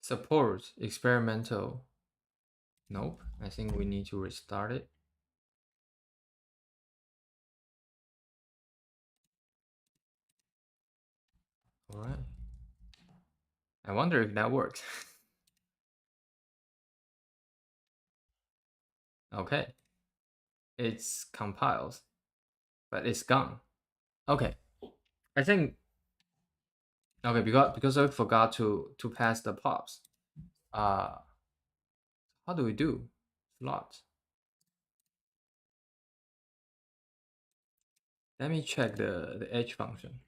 Support experimental. Nope, I think we need to restart it. All right. I wonder if that works. Okay. It's compiles, but it's gone. Okay. I think, okay, because I forgot to pass the pops. How do we do slot? Let me check the edge function.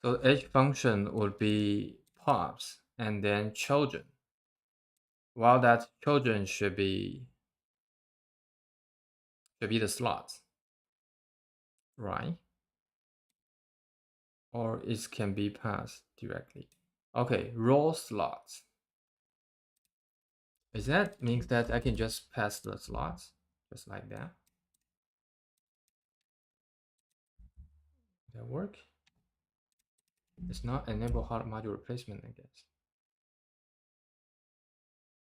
So the edge function would be pops and then children. While that children should be the slots, right? Or it can be passed directly. Okay, raw slots. Is that means that I can just pass the slots just like that? That work? It's not enable hard module replacement, I guess.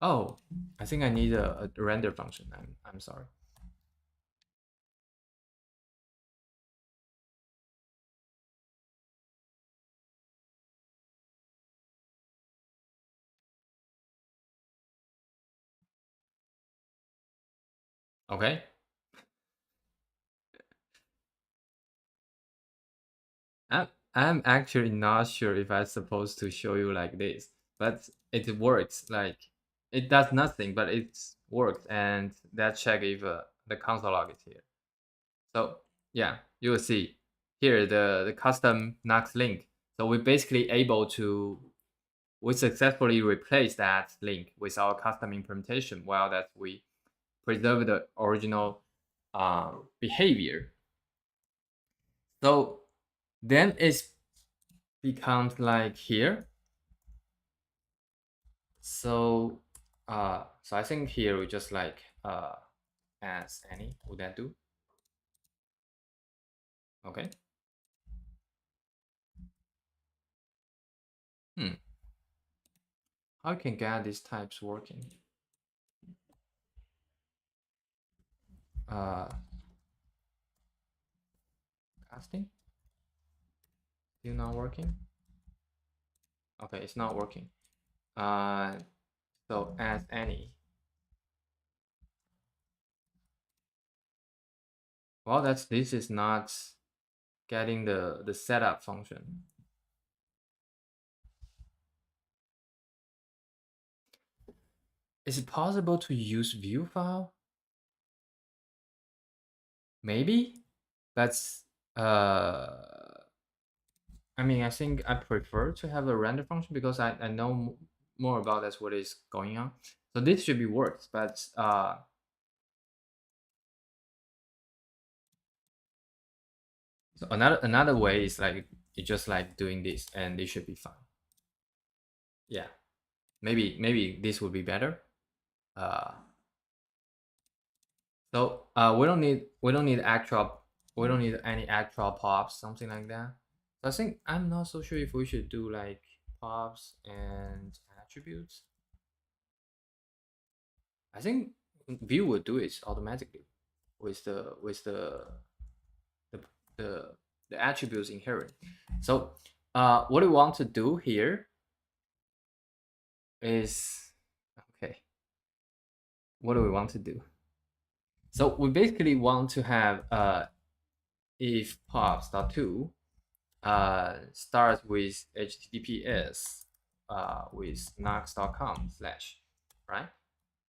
Oh, I think I need a render function. I'm sorry. Okay. I'm actually not sure if I'm supposed to show you like this, but it works. Like it does nothing, but it works, and that check if the console log is here. So yeah, you will see here the custom NuxtLink. So we're basically able to we successfully replace that link with our custom implementation while that we preserve the original behavior. So then it becomes like here. So I think here we just like as any would that do? Okay. How you can get these types working? Uh, casting still not working. Okay, it's not working. So as any. Well, this is not getting the setup function. Is it possible to use view file? Maybe. That's I mean, I think I prefer to have a render function because I know more about that's what is going on. So this should be works, but so another way is like you just like doing this and it should be fine. Yeah, maybe this would be better. Uh, so we don't need any actual pops, something like that. So I think I'm not so sure if we should do like pops and attributes. I think Vue would do it automatically with the the, the attributes inherent. So what we want to do here is okay. What do we want to do? So we basically want to have if pops.to starts with https with nux.com slash, right?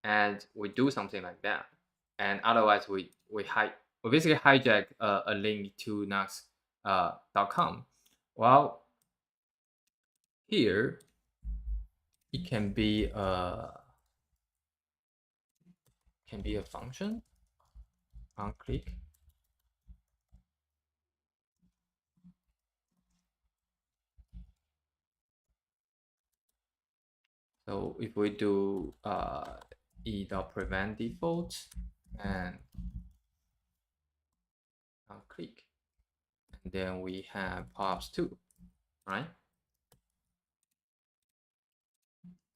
And we do something like that. And otherwise we basically hijack a link to nux.com. Well, here it can be a function on click. So if we do e.prevent default and on click, and then we have pops2, right?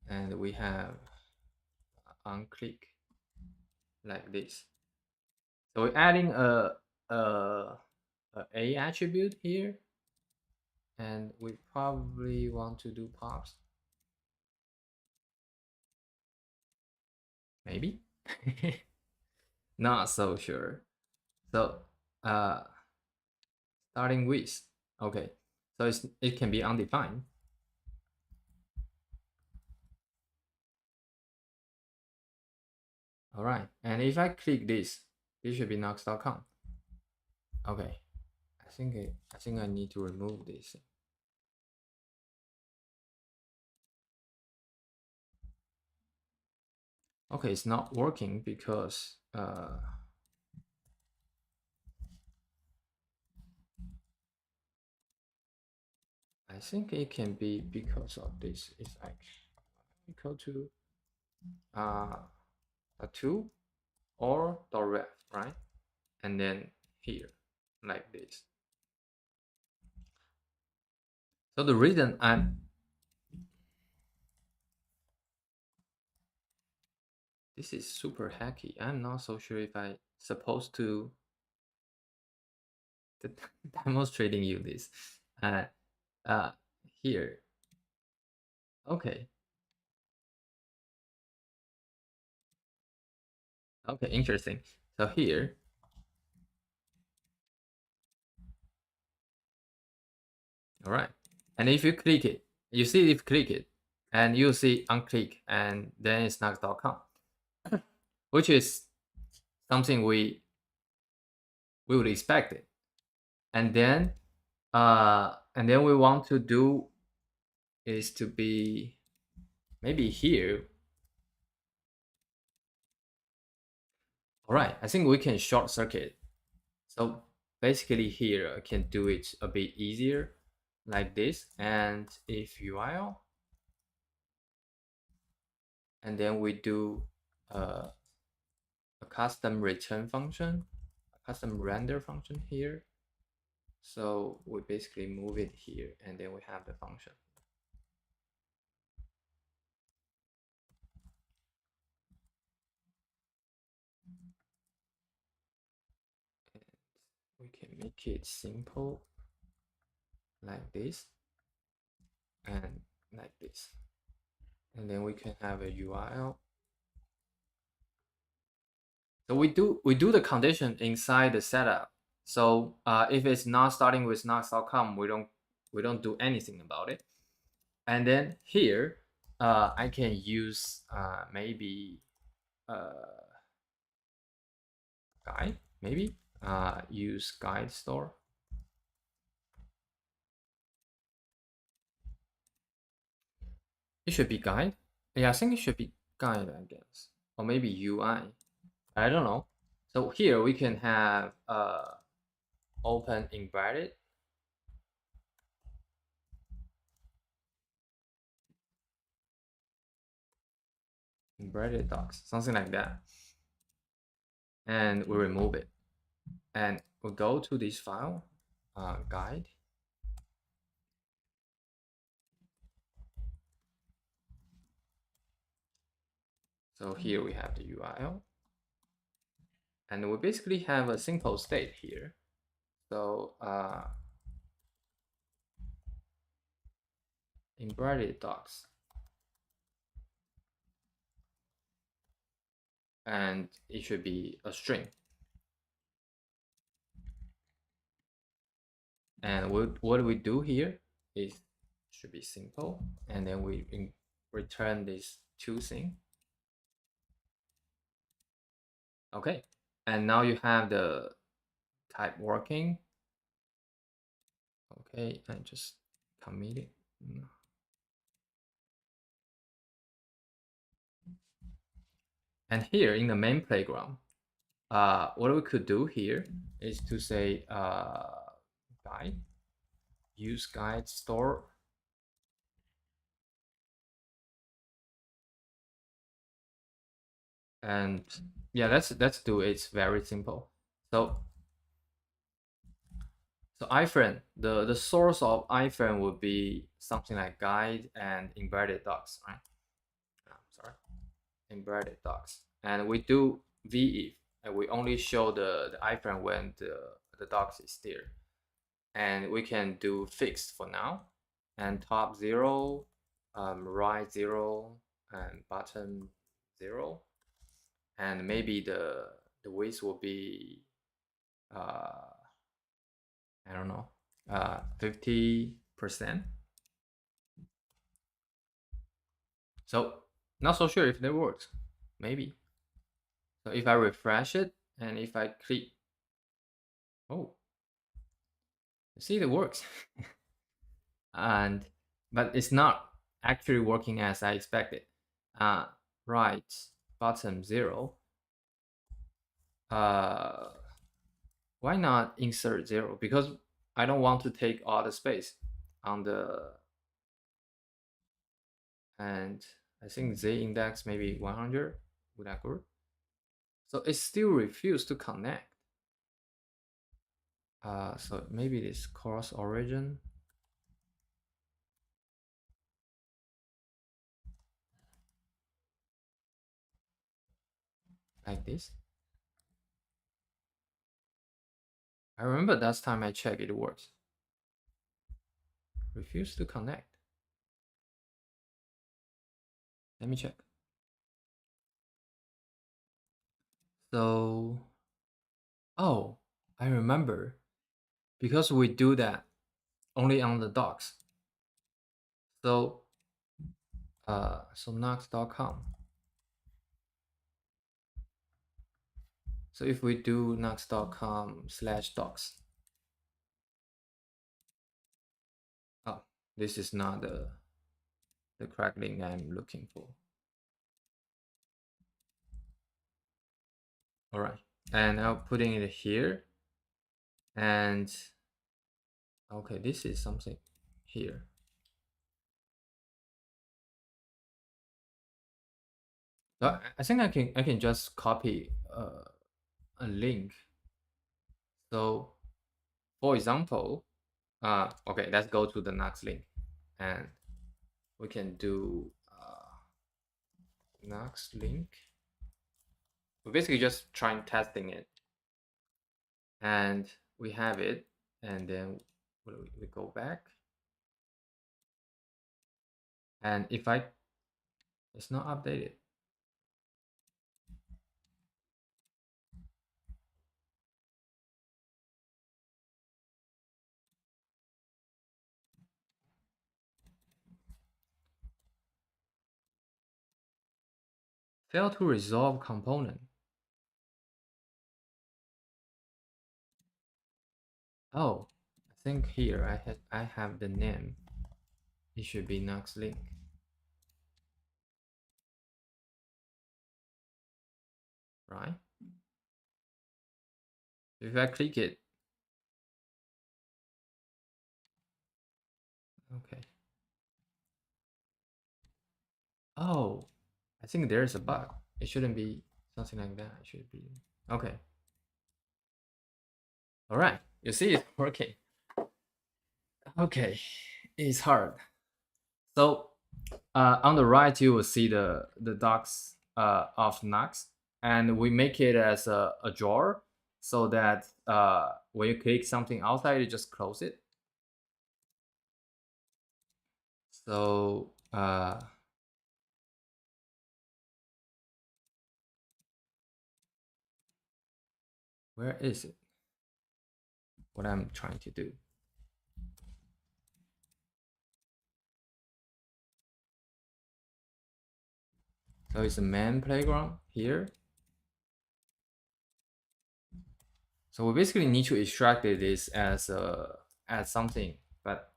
And we have on click like this. So we're adding a attribute here, and we probably want to do pops. Maybe. Not so sure. So starting with, okay, so it can be undefined. All right, and if I click this should be nuxt.com. Okay, I think I need to remove this. Okay, it's not working because I think it can be because of this. It's like equal to a 2 or .ref, right? And then here, like this. So the reason this is super hacky. I'm not so sure if I supposed to demonstrating you this. Uh, uh, here. Okay. Okay, interesting. So here, all right. And if you click it, you see if click it, and you see unclick, and then it's nuxt.com, which is something we would expect it. And then we want to do is to be maybe here. All right, I think we can short circuit. So basically here I can do it a bit easier like this, and if UIL, and then we do a custom return function, a custom render function here. So we basically move it here, and then we have the function. And we can make it simple like this and like this. And then we can have a URL. So we do the condition inside the setup. So if it's not starting with nuxt.com, we don't do anything about it. And then here, I can use maybe guide, maybe use guide store. It should be guide. Yeah, I think it should be guide, I guess, or maybe UI. I don't know. So here we can have open embedded. Embedded docs, something like that. And we remove it. And we'll go to this file, guide. So here we have the URL. And we basically have a simple state here. So embedded docs. And it should be a string. And what we do here is should be simple, and then we return this two thing. Okay, and now you have the type working. Okay, I just commit it. And here in the main playground, what we could do here is to say guide, use guide store. And yeah, let's do it. It's very simple. So iframe, the source of iframe would be something like guide and embedded docs, right? Sorry, embedded docs. And we do VIF, and we only show the iframe when the docs is there. And we can do fixed for now, and top 0, right 0, and bottom 0. And maybe the width will be I don't know, 50%. So not so sure if that works. Maybe. So if I refresh it and if I click, oh, you see it works. And but it's not actually working as I expected. Right bottom 0. Why not insert 0? Because I don't want to take all the space on the, and I think z index maybe 100. Would that work? So it still refused to connect. So maybe this cross origin. Like this. I remember last time I checked it works. Refuse to connect. Let me check. So, oh, I remember. Because we do that only on the docs. So, so nuxt.com. So if we do nuxt.com/docs. Oh, this is not the correct link I'm looking for. All right, and I'm putting it here. And okay, this is something here. So I think I can just copy a link. So for example, okay, let's go to the NuxtLink, and we can do NuxtLink. We're basically just trying testing it, and we have it, and then we go back, and if it's not updated. Fail to resolve component. Oh, I think here I have the name. It should be NuxtLink. Right? If I click it, okay. Oh, I think there's a bug. It shouldn't be something like that. It should be okay. All right, you see it's working. Okay, it's hard. So on the right, you will see the docs of Nuxt, and we make it as a drawer so that when you click something outside, you just close it. So where is it? What I'm trying to do. So it's a main playground here. So we basically need to extract this as something, but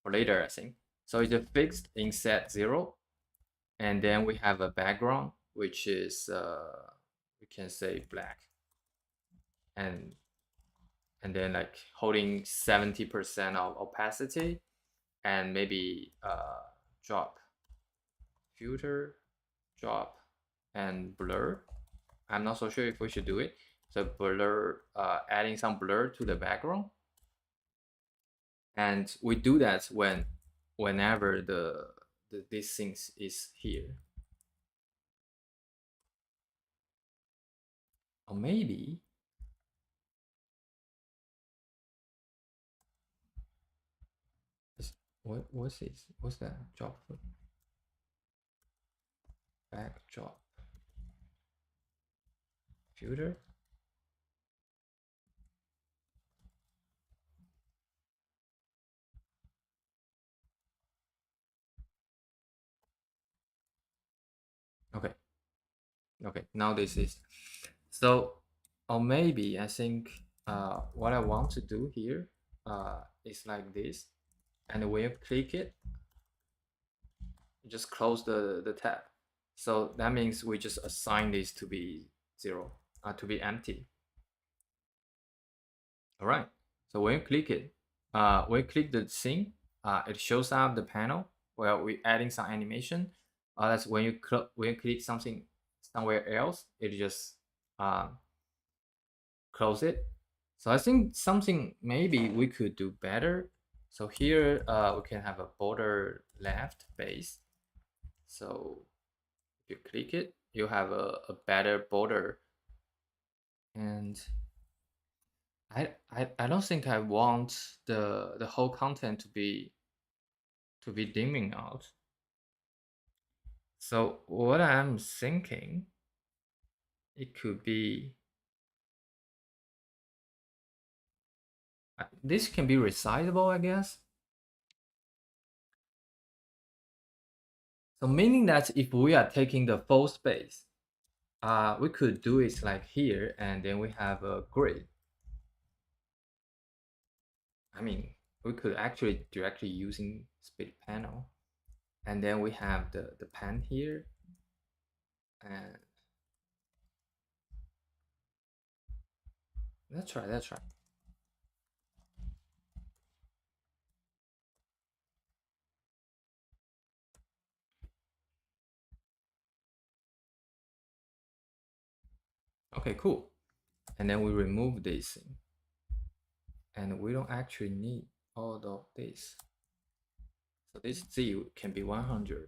for later, I think. So it's a fixed inset 0, and then we have a background which is we can say black, and then like holding 70% of opacity, and maybe drop filter, drop, and blur. I'm not so sure if we should do it. So blur, adding some blur to the background, and we do that whenever this thing is here. Or maybe what's this? What's that? Drop backdrop filter. Okay. Okay, now this is so, or maybe I think what I want to do here is like this, and when you click it, you just close the tab. So that means we just assign this to be zero, to be empty. All right. So when you click it, when you click the thing, it shows up the panel where we're adding some animation. That's when you click something somewhere else, it just close it. So I think something maybe we could do better. So here we can have a border left base. So if you click it, you have a better border. And I don't think I want the whole content to be dimming out. So what I'm thinking, it could be this can be resizable, I guess. So meaning that if we are taking the full space, we could do it like here, and then we have a grid. I mean, we could actually directly using split panel, and then we have the pen here, and let's try. Let's try. Okay, cool. And then we remove this thing, and we don't actually need all of this. So this Z can be 100.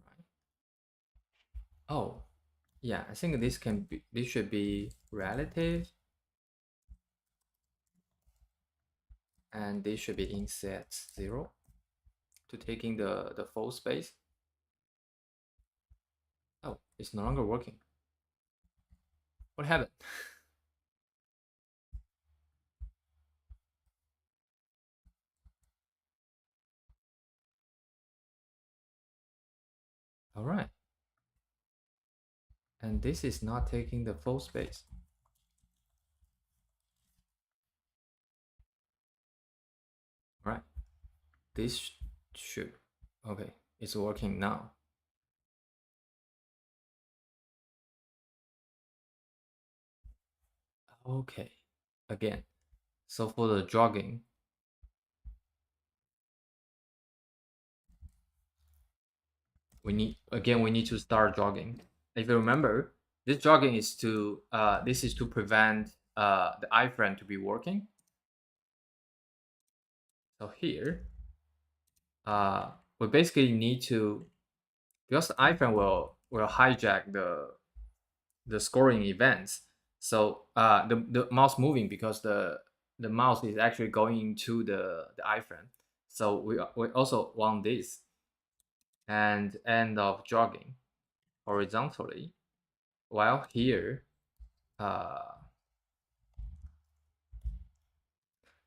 Right? Oh, yeah. I think this should be relative, and this should be inset 0 to taking the full space. Oh, it's no longer working. What happened? All right. And this is not taking the full space. All right. This should, okay, it's working now. Okay. Again. So for the jogging, we need to start jogging. If you remember, this jogging is to this is to prevent the iframe to be working. So here, we basically need to, because the iframe will hijack the scoring events. So the mouse moving because the mouse is actually going to the iframe. So we also want this, and end of jogging horizontally, while here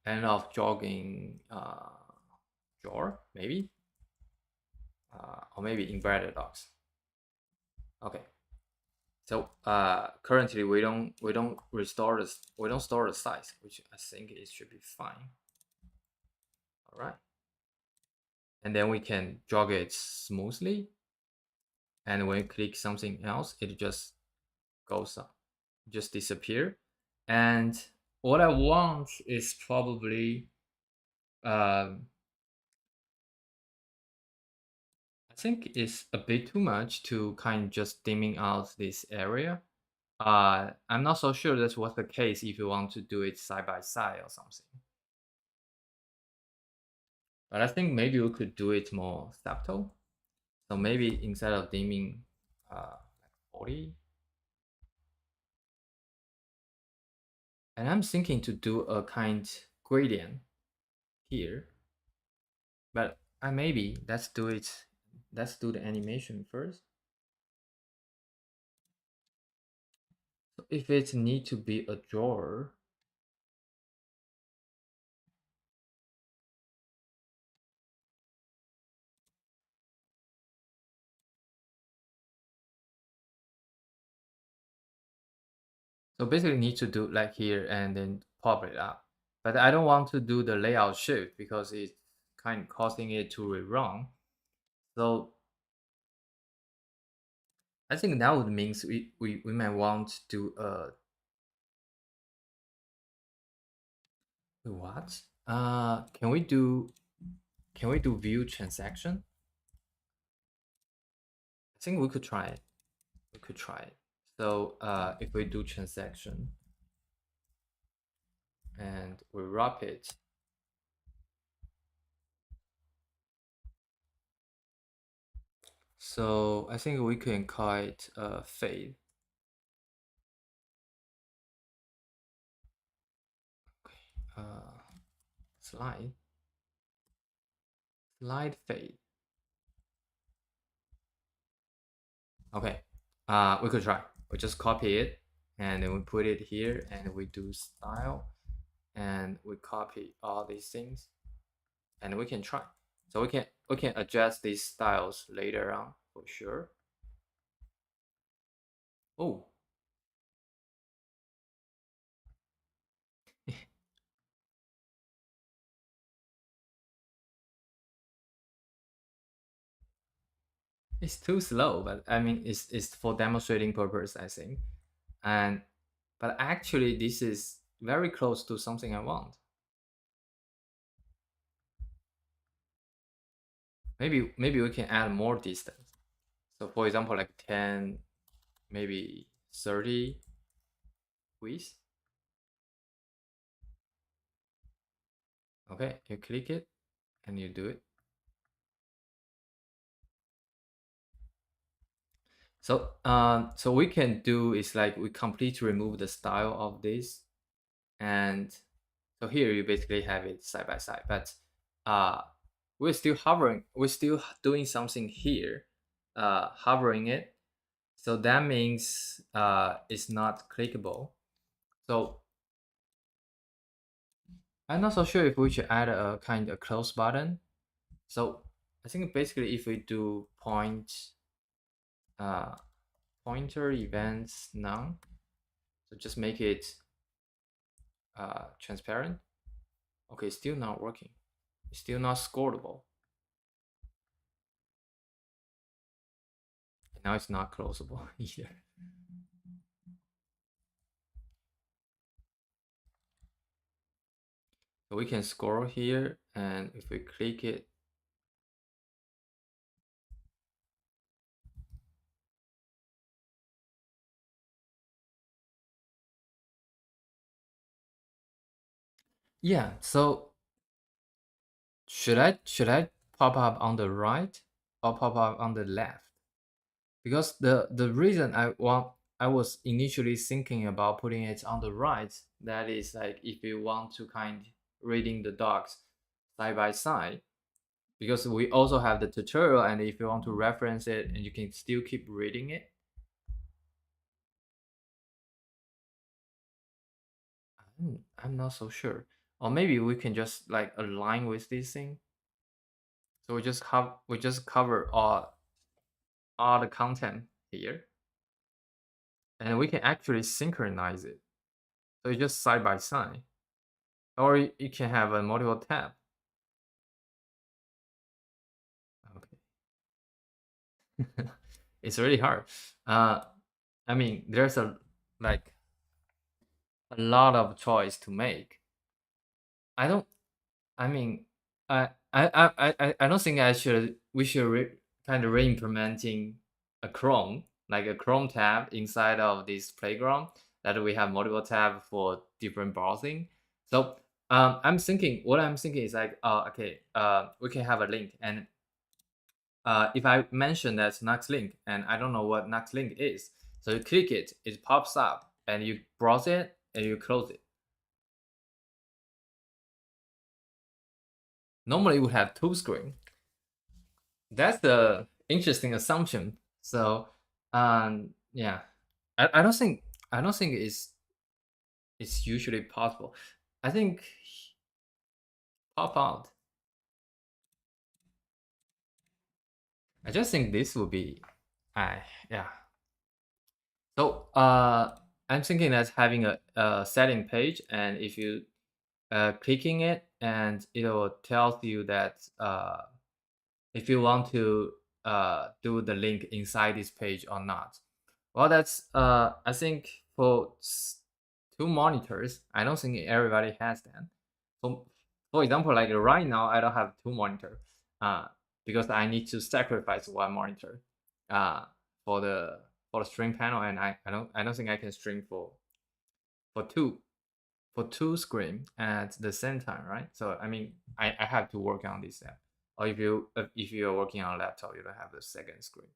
end of jogging drawer maybe, or maybe inverted docs. Okay. So currently we don't store the size, which I think it should be fine. All right. And then we can jog it smoothly. And when you click something else, it just goes up, just disappear. And what I want is probably, I think it's a bit too much to kind of just dimming out this area. I'm not so sure that's what's the case if you want to do it side by side or something. But I think maybe we could do it more subtle. So maybe instead of dimming like 40, and I'm thinking to do a kind gradient here, but maybe let's do it. Let's do the animation first. So if it need to be a drawer, So basically need to do like here and then pop it up. But I don't want to do the layout shift because it's kind of causing it to rerun. So I think that would means we might want to do what? Can we do view transaction? I think we could try it. We could try it. So if we do transaction and we wrap it, so I think we can call it fade. Slide fade. Okay, we could try. We just copy it and then we put it here and we do style and we copy all these things and we can try. So we can adjust these styles later on for sure. Oh, it's too slow, but I mean it's for demonstrating purpose, I think. And but actually this is very close to something I want. Maybe we can add more distance. So for example, like 10, maybe 30 width. Okay, you click it and you do it. So so we can do is like we completely remove the style of this, and so here you basically have it side by side, but uh we're still hovering, we're still doing something here, hovering it. So that means it's not clickable. So I'm not so sure if we should add a kind of close button. So I think basically if we do uh, pointer events none, so just make it transparent. Okay, still not working. It's still not scoreable. And now it's not closable either. So we can scroll here, and if we click it, yeah. So should I pop up on the right or pop up on the left? Because the reason I was initially thinking about putting it on the right, that is like if you want to kind reading the docs side by side, because we also have the tutorial, and if you want to reference it and you can still keep reading it. I'm not so sure. Or maybe we can just like align with this thing. So we just cover all the content here, and we can actually synchronize it. So it's just side by side, or you can have a multiple tab. Okay, it's really hard. I mean, there's a like a lot of choice to make. I don't. I mean, I don't think we should kind of re-implementing a Chrome, like a Chrome tab inside of this playground, that we have multiple tab for different browsing. So what I'm thinking is like, okay, we can have a link, and if I mention that's NuxtLink and I don't know what NuxtLink is, so you click it, it pops up, and you browse it and you close it. Normally, we have two screen. That's the interesting assumption. So, yeah, I don't think it's usually possible. I think pop out. I just think this would be, yeah. So, I'm thinking that having a setting page, and if you clicking it, and it will tell you that if you want to do the link inside this page or not. Well, that's I think for two monitors, I don't think everybody has that. So, for example, like right now, I don't have two monitor, uh, because I need to sacrifice one monitor, uh, for the stream panel, and I don't think I can stream for two for two screen at the same time, right? So I mean, I have to work on this app. Or if you're working on a laptop, you don't have the second screen.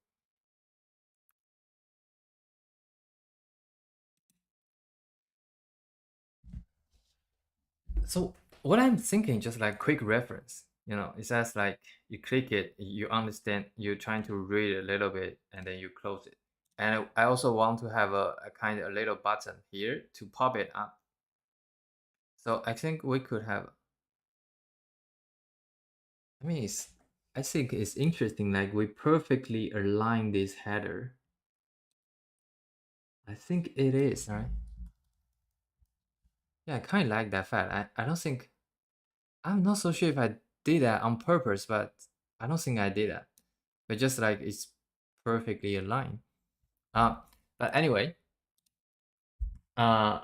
So what I'm thinking, just like quick reference, it's just like you click it, you understand, you're trying to read a little bit, and then you close it. And I also want to have a kind of a little button here to pop it up. So I think we could have. I mean, I think it's interesting. Like we perfectly align this header. I think it is, right? Yeah, I kind of like that fact. I don't think I'm not so sure if I did that on purpose, but I don't think I did that. But just like it's perfectly aligned. Uh, but anyway, uh,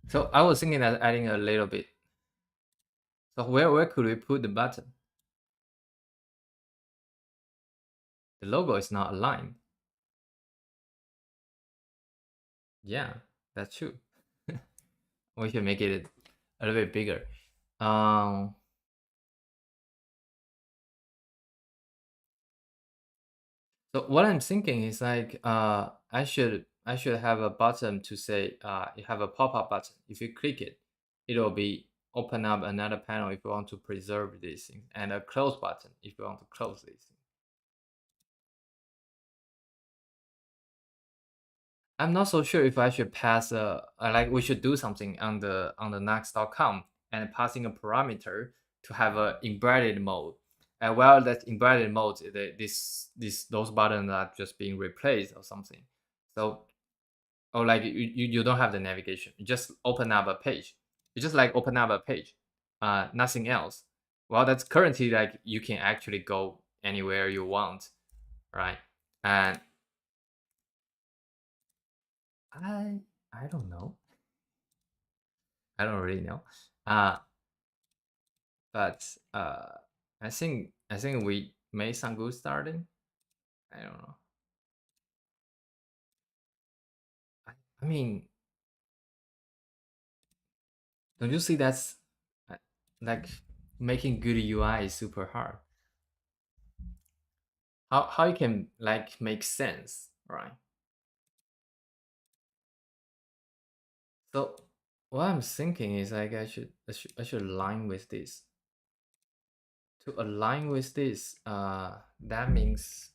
so I was thinking that adding a little bit. So where could we put the button? The logo is not aligned. Yeah, that's true. We should make it a little bit bigger. Um, so what I'm thinking is like I should have a button to say you have a pop-up button. If you click it, it'll be open up another panel if you want to preserve this thing, and a close button if you want to close this thing. I'm not so sure if I should pass like we should do something on the Nuxt.com and passing a parameter to have a embedded mode. And while that embedded mode, those buttons are just being replaced or something. So, or like you don't have the navigation. You just open up a page. You just like open up a page, nothing else. Well, that's currently like you can actually go anywhere you want, right? And I don't know. I don't really know. Uh, but I think we made some good starting. I don't know. I mean, don't you see that's uh, like making good UI is super hard. How you can like make sense, right? So what I'm thinking is like I should align with this. To align with this, that means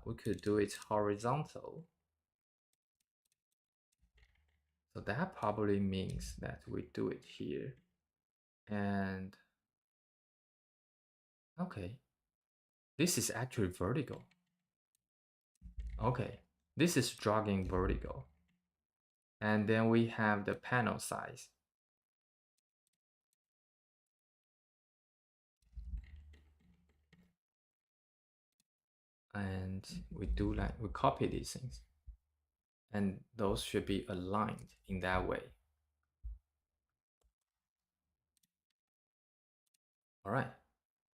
we could do it horizontal. So that probably means that we do it here. And okay, this is actually vertical. Okay, this is dragging vertical. And then we have the panel size. And we copy these things. And those should be aligned in that way. All right.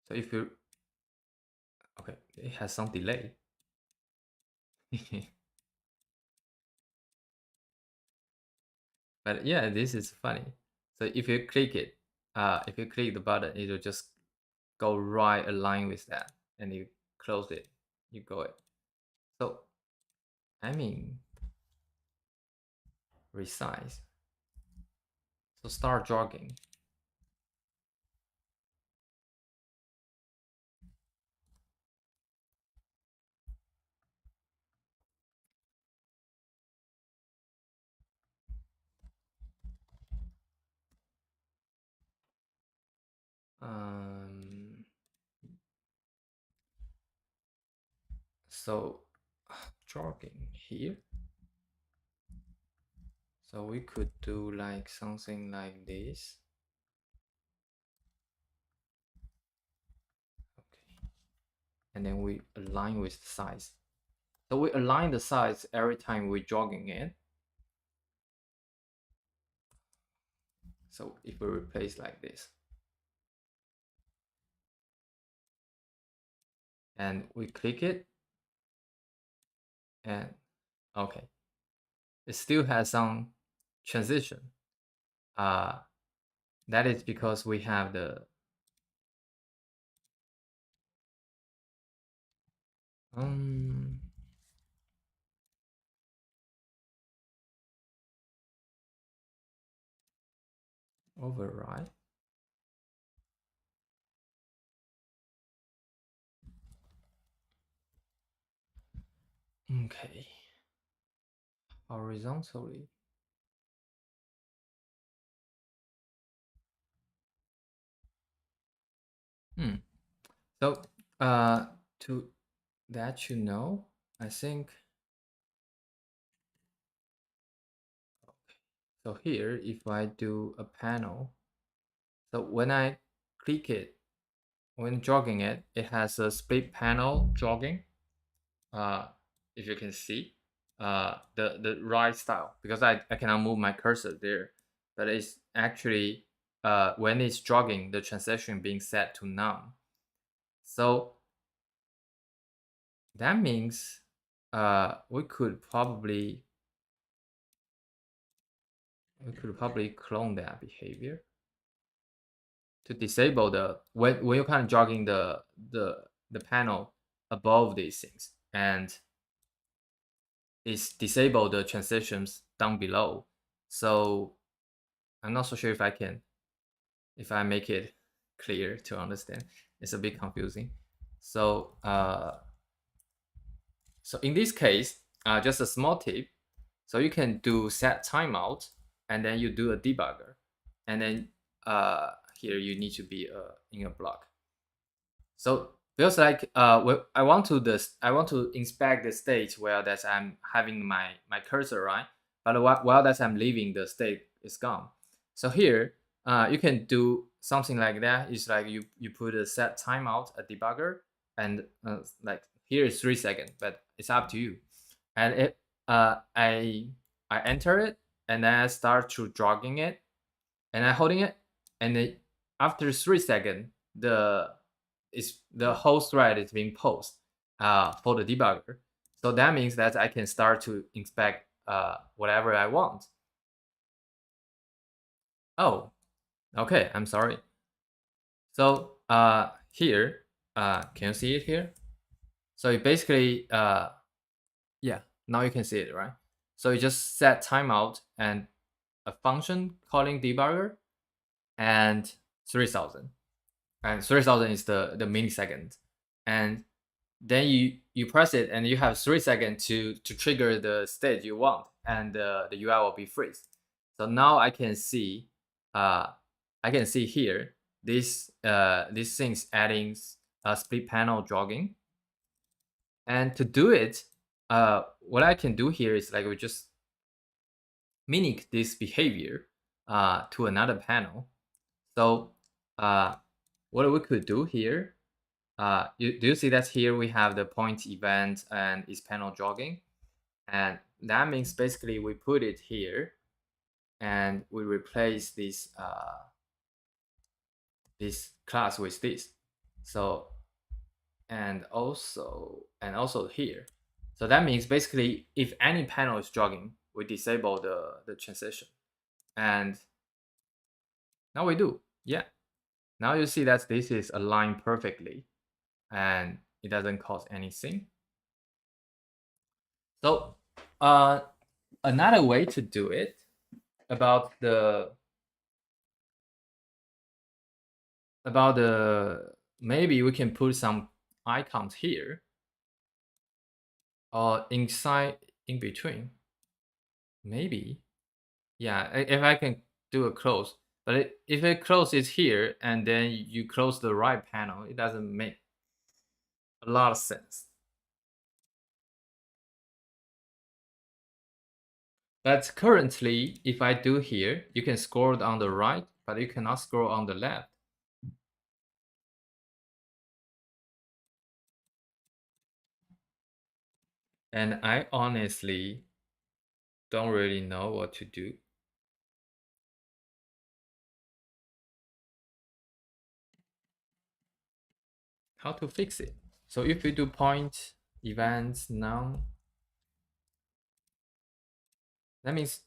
So if you, okay, it has some delay. But yeah, this is funny. So if you click the button, it'll just go right align with that, and you close it, you go it. So I mean, resize. So start jogging. Um, so jogging here. So we could do like something like this. Okay. And then we align with the size. So we align the size every time we're jogging it. So if we replace like this, and we click it, and okay, it still has some transition. That is because we have the override. Okay, horizontally. So to that you know, I think. Okay. So here, if I do a panel, so when I click it, when jogging it, it has a split panel jogging. If you can see, the right style, because I cannot move my cursor there, but it's actually when it's jogging, the transition being set to none. So that means we could probably clone that behavior to disable the when you're kind of jogging the panel above these things, and it's disable the transitions down below. So I'm not so sure if I make it clear to understand. It's a bit confusing. So so in this case, just a small tip. So you can do set timeout, and then you do a debugger, and then here you need to be in a block. So feels like I want to inspect the state where that I'm having my cursor, right, but while that I'm leaving, the state is gone. So here you can do something like that. It's like you put a set timeout, a debugger, and like here is 3 seconds, but it's up to you. And it I enter it, and then I start to jogging it, and I holding it, and then after 3 seconds, the whole thread is being paused for the debugger. So that means that I can start to inspect whatever I want. Oh, okay, I'm sorry. So here, can you see it here? So it basically, yeah, now you can see it, right? So you just set timeout and a function calling debugger and 3000. And 3000 is the millisecond. And then you press it, and you have 3 seconds to trigger the state you want, and the UI will be freeze. So now I can see here these things adding split panel jogging. And to do it, what I can do here is like we just mimic this behavior to another panel. So what we could do here, do you see that here we have the point event and its panel jogging? And that means basically we put it here, and we replace this this class with this. So and also here. So that means basically if any panel is jogging, we disable the transition. And now we do. Yeah. Now you see that this is aligned perfectly, and it doesn't cause anything. So another way to do it about the maybe we can put some icons here or inside in between. Maybe, yeah, if I can do a close. But if it closes here and then you close the right panel, it doesn't make a lot of sense. But currently, if I do here, you can scroll on the right, but you cannot scroll on the left. And I honestly don't really know what to do. How to fix it. So if we do point events none, that means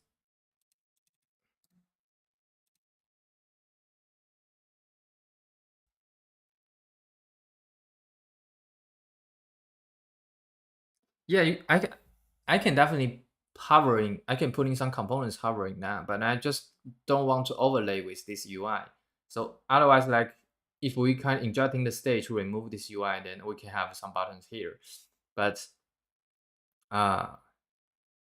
yeah, I can definitely hovering. I can put in some components hovering now, but I just don't want to overlay with this UI. So otherwise, like if we kind of injecting the state to remove this UI, then we can have some buttons here. But uh,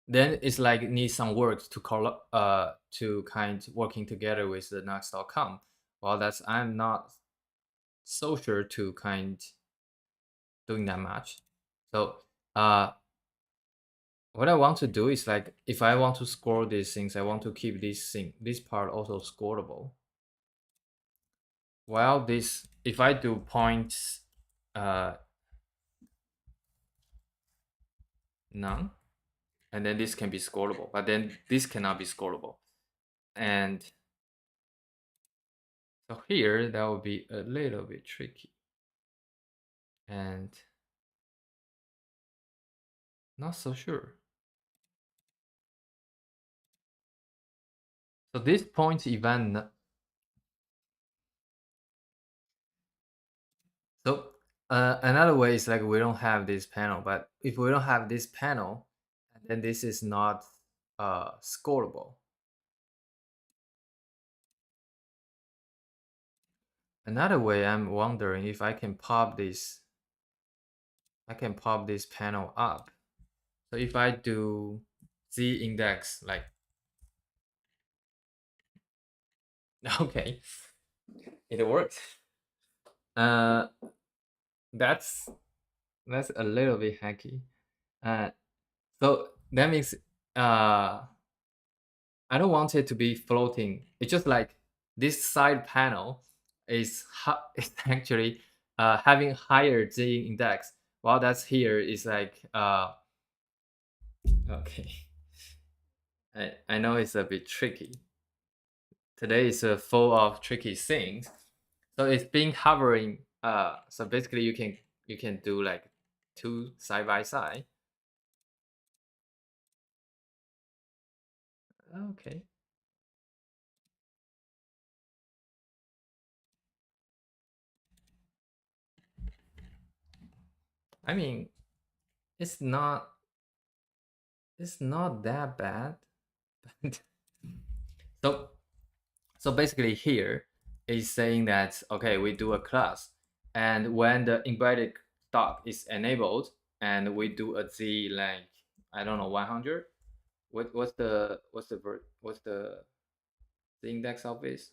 then it's like need some work to call to kind working together with the Nuxt.com. Well, that's I'm not so sure to kind doing that much. So what I want to do is like if I want to score these things, I want to keep this part also scoreable. Well, this if I do points none, and then this can be scoreable, but then this cannot be scoreable. And so here that would be a little bit tricky. And not so sure. So this point event. So another way is like we don't have this panel, but if we don't have this panel, then this is not scoreable. Another way I'm wondering if I can pop this. I can pop this panel up. So if I do z index like okay, it works. Uh, that's a little bit hacky. Uh, so that means I don't want it to be floating. It's just like this side panel is is actually having higher z index, while that's here is like okay. I know it's a bit tricky. Today is full of tricky things. So it's being hovering. So basically you can do like two side by side. Okay. I mean, it's not that bad. so so basically here is saying that okay, we do a class, and when the embedded doc is enabled, and we do a z like I don't know 100. What's the index of this?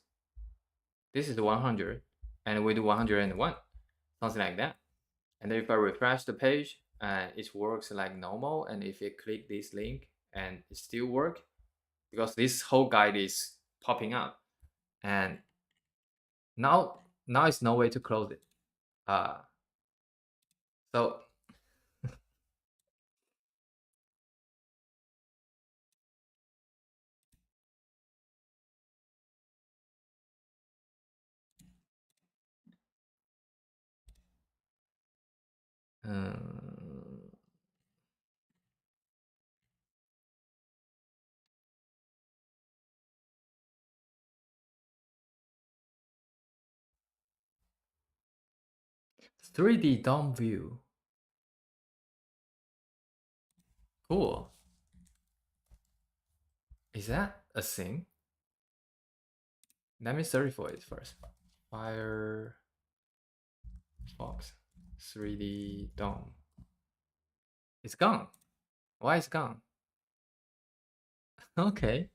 This is 100, and we do 101, something like that. And then if I refresh the page, it works like normal. And if you click this link, and it still work because this whole guide is popping up, and now it's no way to close it. Uh, so 3D DOM view, cool. Is that a thing? Let me search for it first. Firefox 3D DOM. It's gone. Why is it gone? Okay.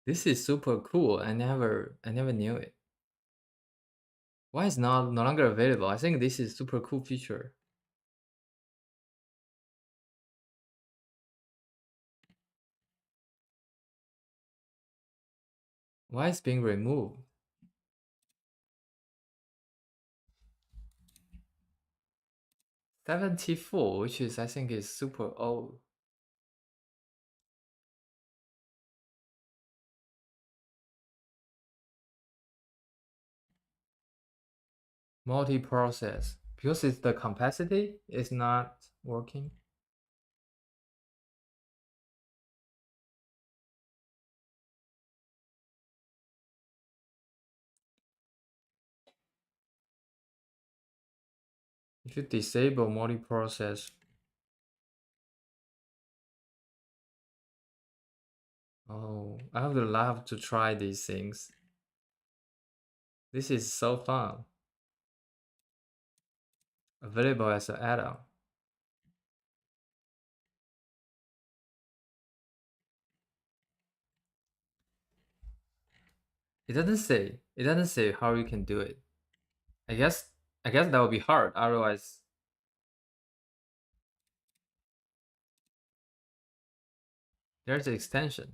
This is super cool. I never knew it. Why is not no longer available? I think this is super cool feature. Why is being removed? $74, which is I think is super old. Multi-process because it's the capacity is not working. If you disable multi-process, oh, I would love to try these things. This is so fun. Available as an add-on. It doesn't say. It doesn't say how you can do it. I guess. I guess that would be hard. Otherwise, there's an extension.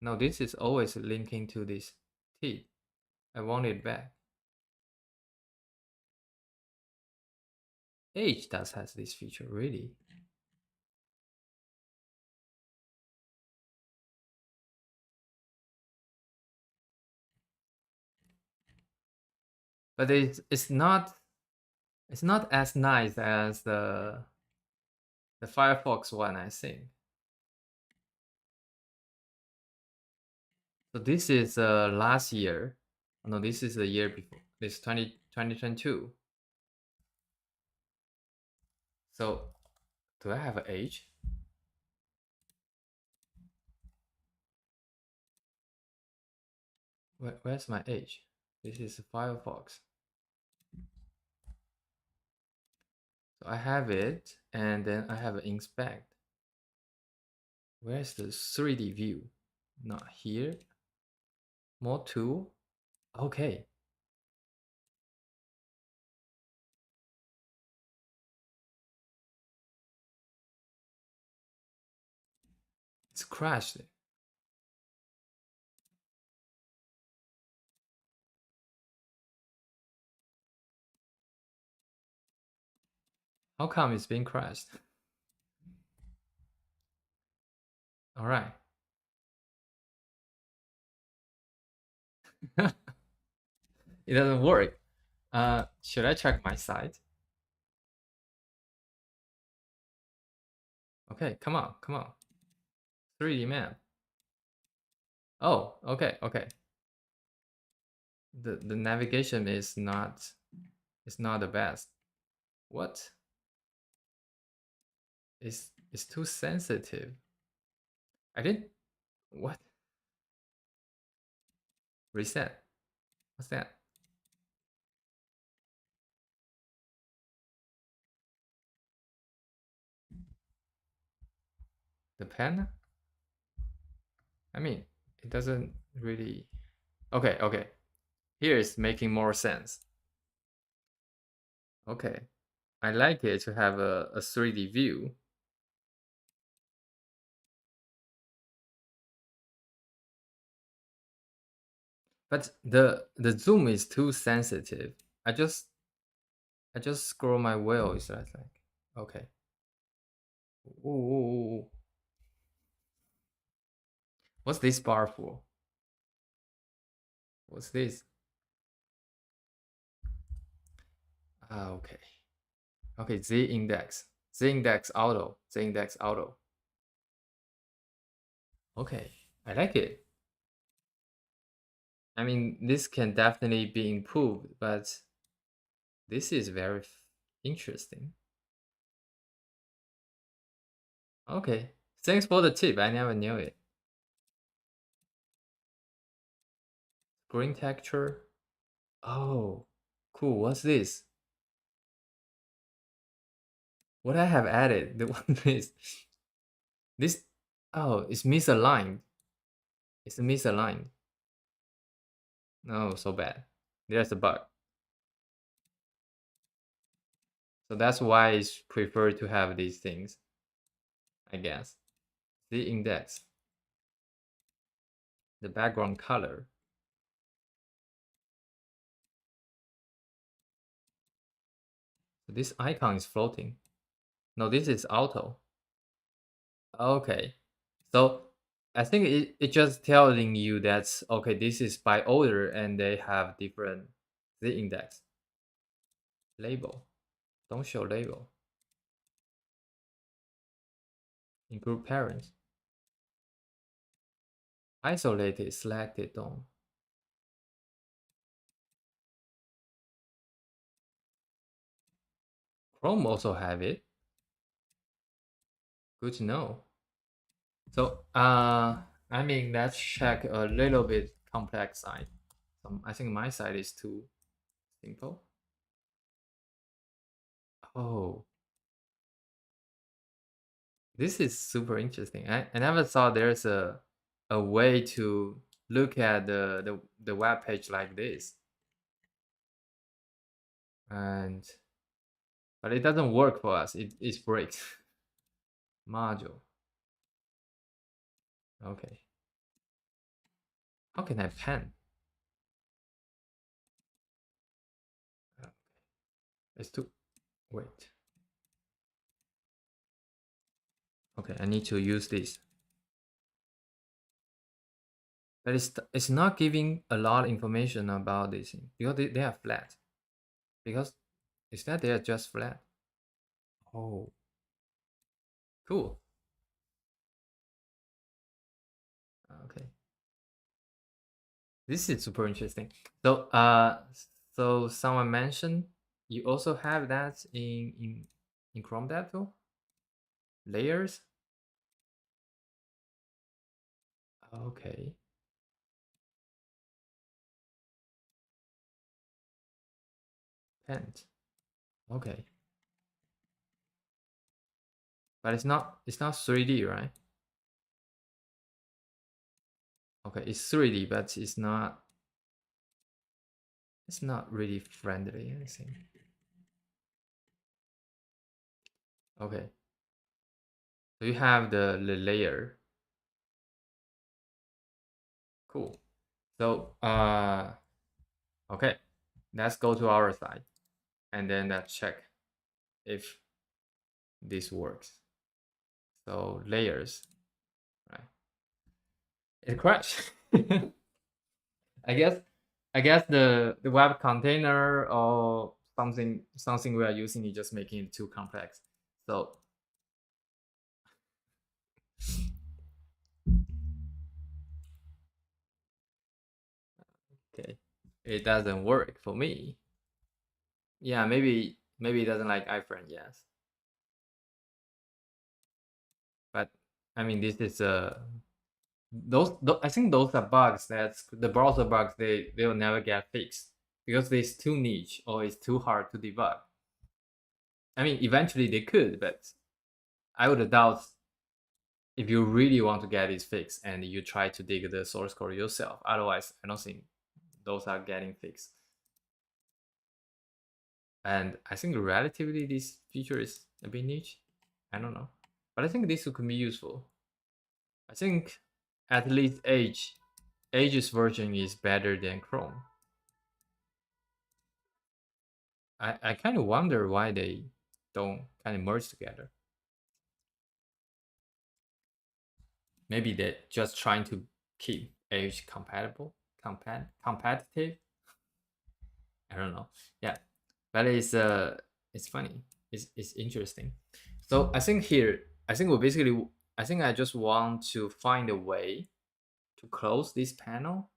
No, this is always linking to this T. I want it back. H does has this feature, really. But it's not as nice as the Firefox one, I think. So this is last year. No, this is the year before. This 2022. So do I have an age? Where's my age? This is Firefox. So I have it, and then I have inspect. Where's the 3D view? Not here. More tool. Okay. It's crashed. How come it's being crashed? All right. It doesn't work. Should I check my site? Okay, come on, come on. 3D map. Oh, okay, okay. The navigation is not the best. What? It's too sensitive. I didn't. What? Reset. What's that? The pen? I mean, it doesn't really. Okay, okay. Here is making more sense. Okay. I like it to have a 3D view. But the zoom is too sensitive. I just scroll my wheel. Is that like okay? Ooh, what's this bar for? What's this? Ah, okay. Okay, Z index. Z index auto. Z index auto. Okay, I like it. I mean, this can definitely be improved, but this is very interesting. Okay, thanks for the tip. I never knew it. Green texture. Oh, cool. What's this? What I have added? The one is this. Oh, it's misaligned. It's misaligned. No, so bad. There's a bug. So that's why it's preferred to have these things, I guess. The index. the background color. So this icon is floating. No, this is auto. Okay. So I think it just telling you that okay, this is by order and they have different z index. Label. Don't show label. Include parents. Isolated, selected, don't. Chrome also have it. Good to know. So I mean let's check a little bit complex side. I think my side is too simple. Oh, this is super interesting. I never thought there's a way to look at the web page like this. And but it doesn't work for us. It breaks. Module. Okay. How can I pen? It's too wait. Okay, I need to use this. But it's not giving a lot of information about this thing because they are flat. Because is that they are just flat? Oh, cool. Okay, this is super interesting. So so someone mentioned you also have that in Chrome Dev too. Layers. Okay. Paint. Okay. But it's not 3D, right? Okay, it's 3D, but it's not really friendly, I think. Okay. So you have the layer. Cool. So okay. Let's go to our side and then let's check if this works. So layers, right? It crashed. I guess I guess the web container or something we are using is just making it too complex. So okay, it doesn't work for me. Yeah, maybe it doesn't like iFriend. Yes, but I mean this is I think those are bugs that's the browser bugs they'll never get fixed because it's too niche or it's too hard to debug. I mean eventually they could, but I would doubt if you really want to get this fixed and you try to dig the source code yourself. Otherwise, I don't think those are getting fixed. And I think relatively this feature is a bit niche. I don't know, but I think this could be useful. I think at least Edge's version is better than Chrome. I kind of wonder why they don't kind of merge together. Maybe they're just trying to keep Edge competitive. I don't know. Yeah, but it's funny. It's interesting. So I think here, I think I just want to find a way to close this panel.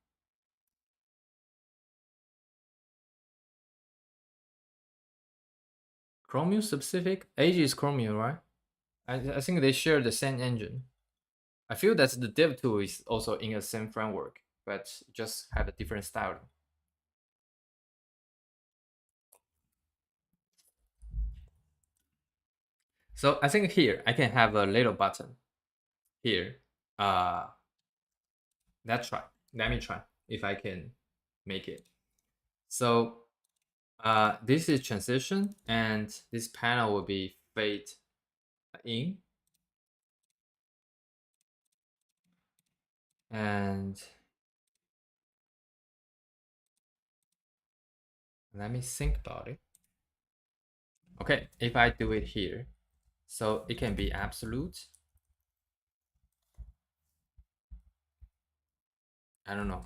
Chromium specific? Edge is Chromium, right? I think they share the same engine. I feel that the dev tool is also in the same framework, but just have a different styling. So I think here I can have a little button here. Uh, let's try. Let me try if I can make it. So this is transition, and this panel will be fade in, and Let me think about it. Okay, if I do it here, so it can be absolute. I don't know.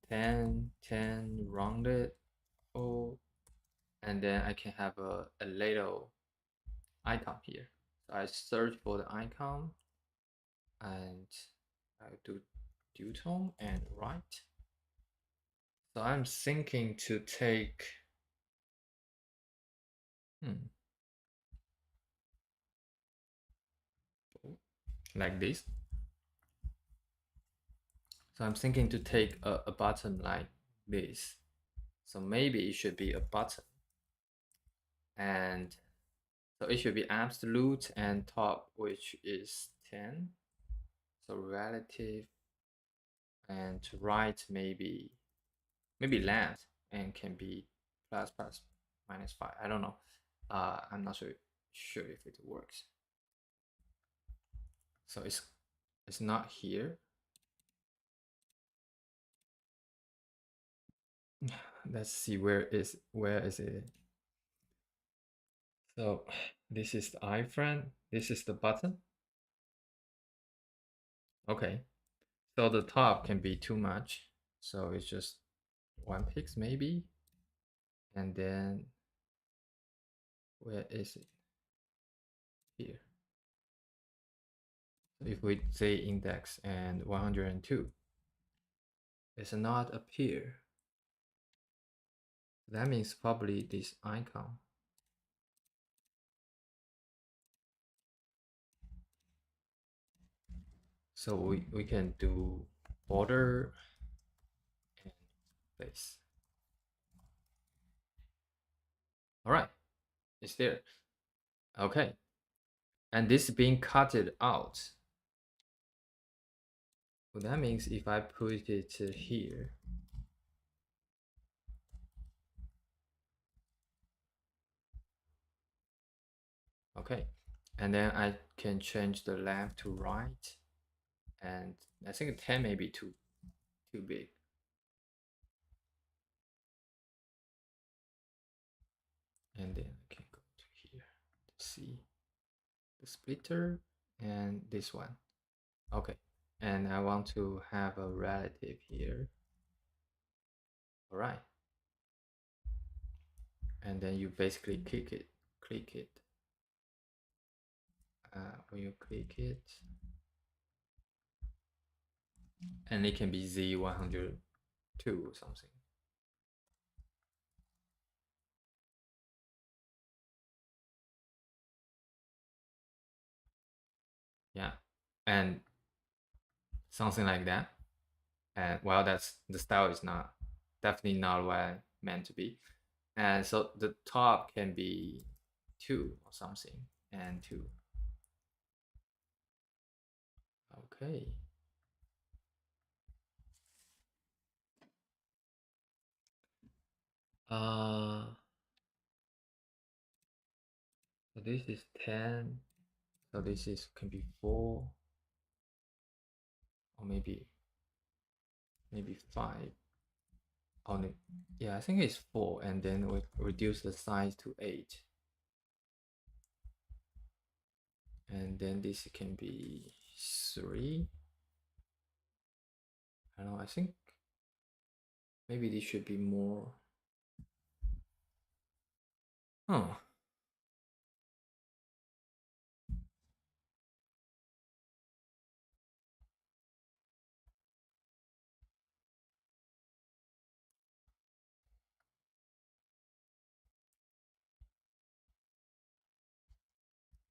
10, 10 rounded. Oh, and then I can have a little icon here. So I search for the icon and I do dual tone and right. So I'm thinking to take like this. So I'm thinking to take a button like this. So maybe it should be a button. And so it should be absolute and top, which is 10. So relative and right maybe length and can be plus plus minus 5. I don't know. I'm not sure if it works. So it's not here. Let's see where is it. So this is the iframe. This is the button. Okay. So the top can be too much. So it's just one pix maybe. And then where is it? Here. So if we say index and 102, it's not appear. That means probably this icon. So we can do border and place. All right, it's there. Okay, and this being cutted out. Well, that means if I put it here, okay, and then I can change the left to right, and I think 10 may be too big. And then I can go to here to see the splitter and this one. Okay, and I want to have a relative here. All right, and then you basically click it. When you click it, and it can be Z102 or something. Yeah, and something like that. And well, that's the style is not definitely not what I meant to be. And so the top can be 2 or something, and 2. Okay. So this is 10. So this is can be 4, or maybe 5. Oh, no. Yeah, I think it's 4, and then we reduce the size to 8. And then this can be 3. I don't know, I think maybe this should be more. Oh,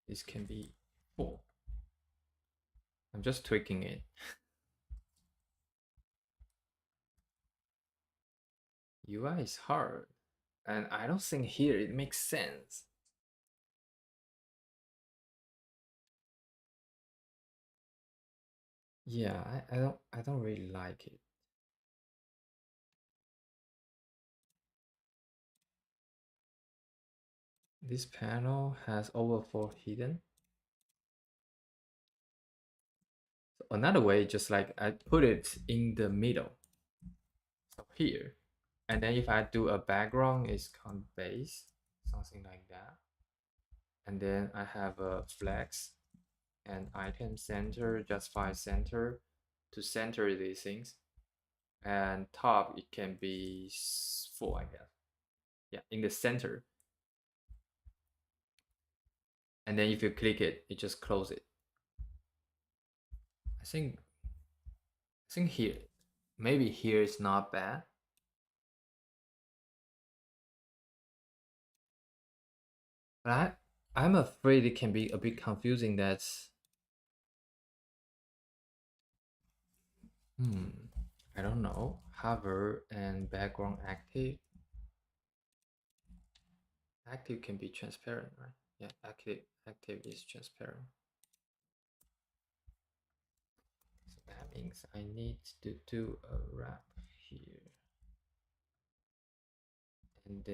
this can be 4. I'm just tweaking it. UI is hard, and I don't think here it makes sense. Yeah, I don't really like it. This panel has overflow hidden. So another way, just like I put it in the middle. So here, And then if I do a background, it's called base, something like that. And then I have a flex and item center, justify center to center these things. And top, it can be full, I guess. Yeah, in the center. And then if you click it, it just close it. I think here, maybe here is not bad. But I'm afraid it can be a bit confusing. That's I don't know. Hover and background active. Active can be transparent, right? Yeah, active is transparent. So that means I need to do a wrap here. And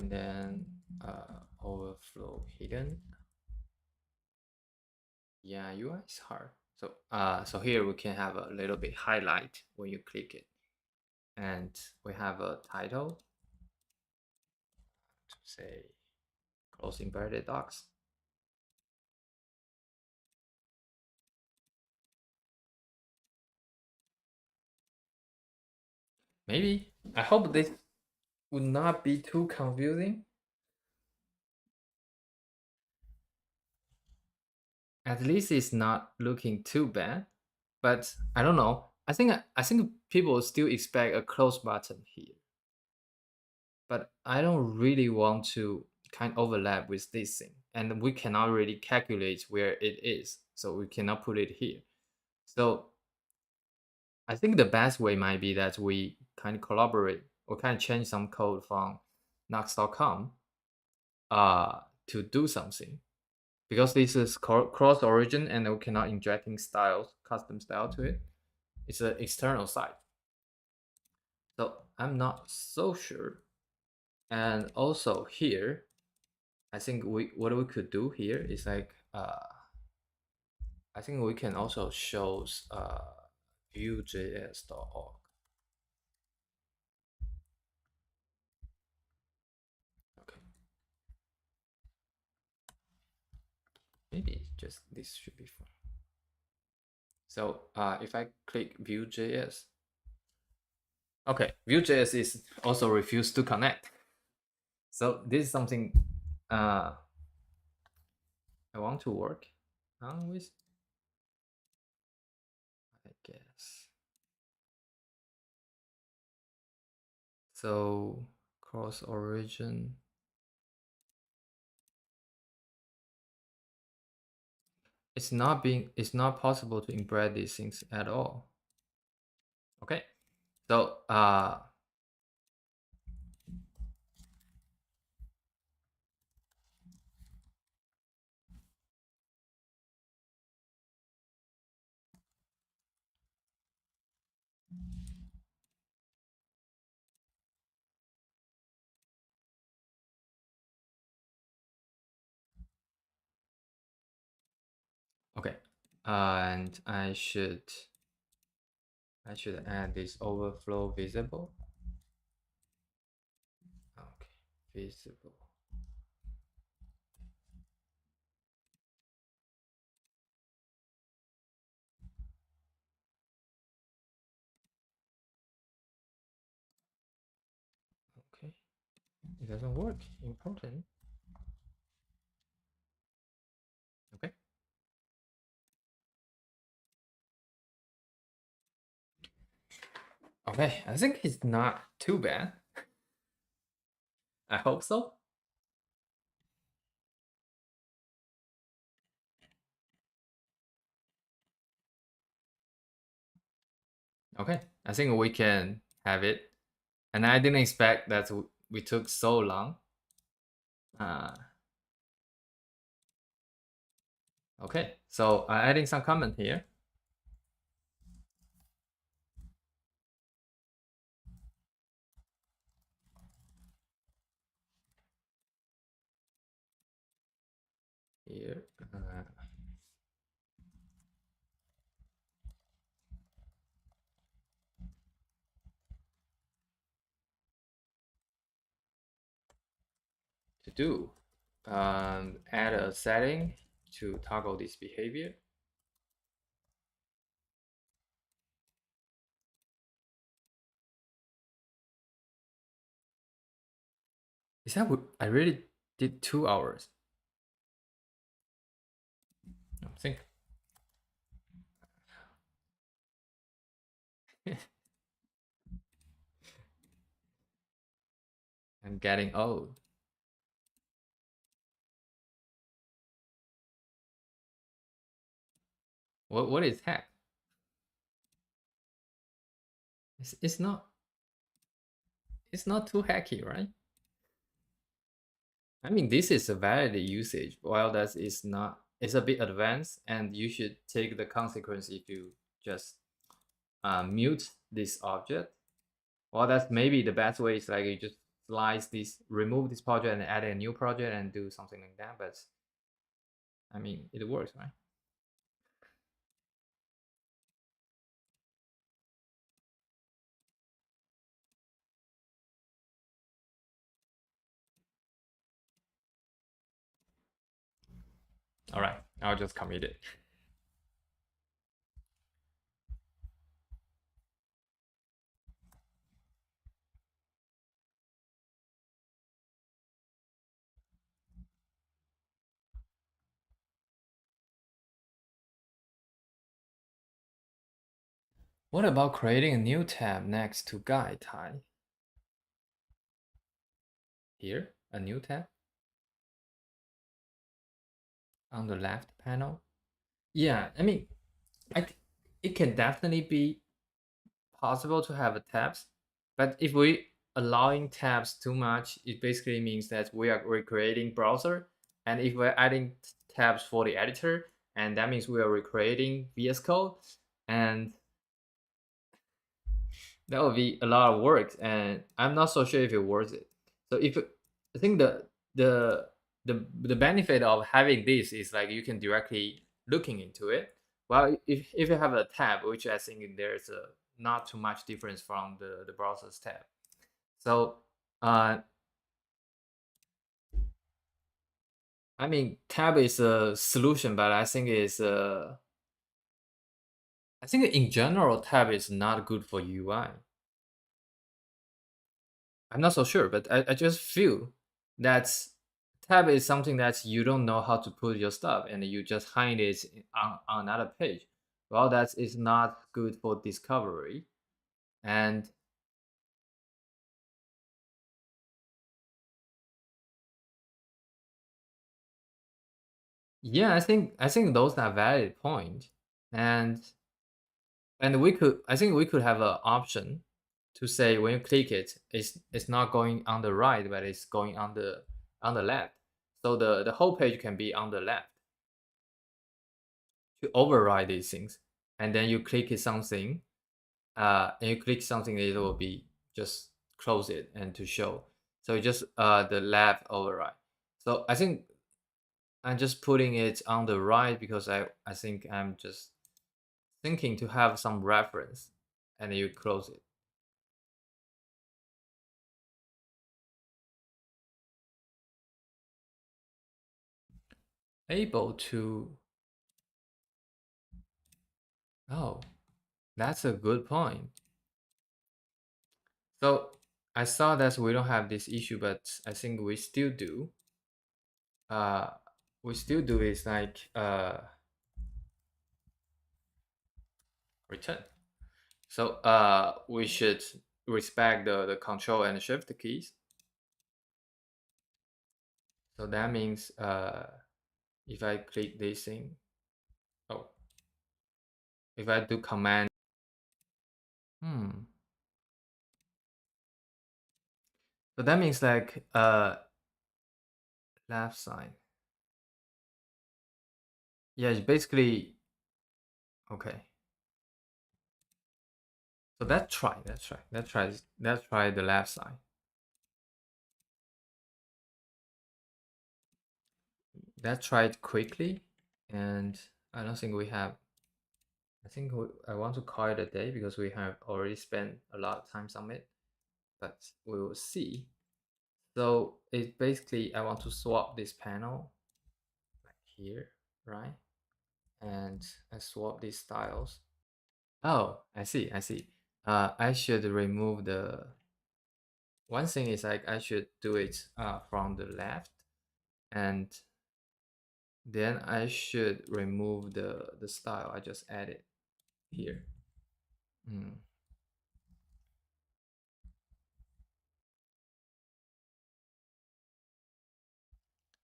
then overflow hidden. Yeah, UI is hard. So here we can have a little bit highlight when you click it. And we have a title to say close embedded docs. Maybe. I hope this would not be too confusing. At least it's not looking too bad. But I don't know. I think people still expect a close button here. But I don't really want to kind of overlap with this thing. And we cannot really calculate where it is. So we cannot put it here. So I think the best way might be that we kind of collaborate or kind of change some code from Nuxt.com to do something. Because this is cross origin and we cannot injecting styles, custom style to it. It's an external site. So I'm not so sure. And also here, I think what we could do here is like I think we can also show Vue.js.org. Okay. Maybe just this should be fine. So if I click Vue.js, okay, Vue.js is also refused to connect. So this is something I want to work on with, I guess. So cross origin. It's not possible to embed these things at all. Okay. So okay. And I should add this overflow visible. Okay, visible. Okay, it doesn't work. Important. Okay. Okay, I think it's not too bad. I hope so. Okay, I think we can have it. And I didn't expect that we took so long. Uh, okay, so adding some comment here. Here. To do. Add a setting to toggle this behavior. Is that what I really did 2 hours? I think. I'm getting old. What is hack? It's not too hacky, right? I mean, this is a valid usage, while that is not. It's a bit advanced, and you should take the consequence if you just mute this object. Well, that's maybe the best way is like you just slice this, remove this project and add a new project and do something like that. But I mean, it works, right? All right, I'll just commit it. What about creating a new tab next to guide type? Here, a new tab on the left panel. Yeah, I mean, it can definitely be possible to have a tabs, but if we allowing tabs too much, it basically means that we are recreating browser, and if we're adding tabs for the editor, and that means we are recreating VS Code, and that would be a lot of work, and I'm not so sure if it worth it. So if I think the the benefit of having this is like you can directly looking into it. Well, if you have a tab, which I think there's a not too much difference from the browser's tab. So I mean tab is a solution, but I think in general tab is not good for UI. I'm not so sure, but I just feel that tab is something that you don't know how to put your stuff and you just hide it on another page. Well, that is not good for discovery. And yeah, I think those are valid point. And we could I think we could have an option to say when you click it, it's not going on the right, but it's going on the left. So the whole page can be on the left to override these things. And then you click something, and you click something, it will be just close it and to show. So just the left override. So I think I'm just putting it on the right because I think I'm just thinking to have some reference, and you close it. Able to. Oh, that's a good point. So I saw that we don't have this issue, but I think we still do. Uh, we still do is like return. So we should respect the control and shift keys. So that means if I click this thing, oh, if I do command So that means like left side. Yeah, it's basically okay. So let's try the left side. Let's try it quickly. And I don't think we have, I think I want to call it a day because we have already spent a lot of time on it, but we will see. So it basically, I want to swap this panel like here, right? And I swap these styles. Oh, I see, I see. I should remove the, one thing is like I should do it from the left, and then I should remove the style I just added here. Mm.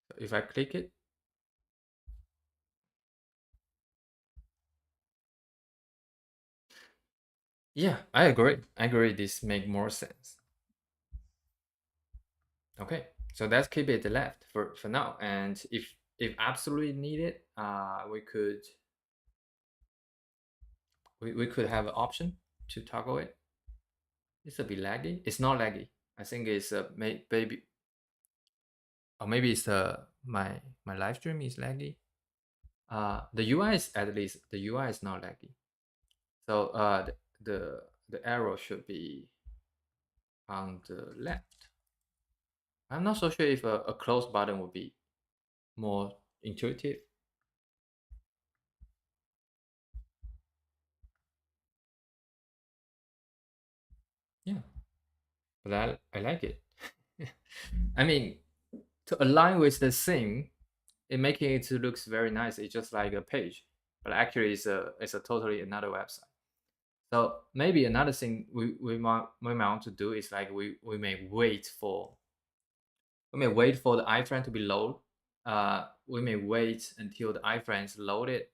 So if I click it, yeah, I agree. I agree. This make more sense. Okay, so let's keep it left for now. And if absolutely needed, we could have an option to toggle it. It's a bit laggy. It's not laggy. I think it's maybe, or maybe it's my live stream is laggy. The UI is, at least the UI is not laggy. So the the arrow should be on the left. I'm not so sure if a close button would be more intuitive. Yeah, but I like it. I mean, to align with the theme, it making it to looks very nice. It's just like a page, but actually it's a totally another website. So maybe another thing we might want to do is like we may wait for the iframe to be load. We may wait until the iframe is loaded,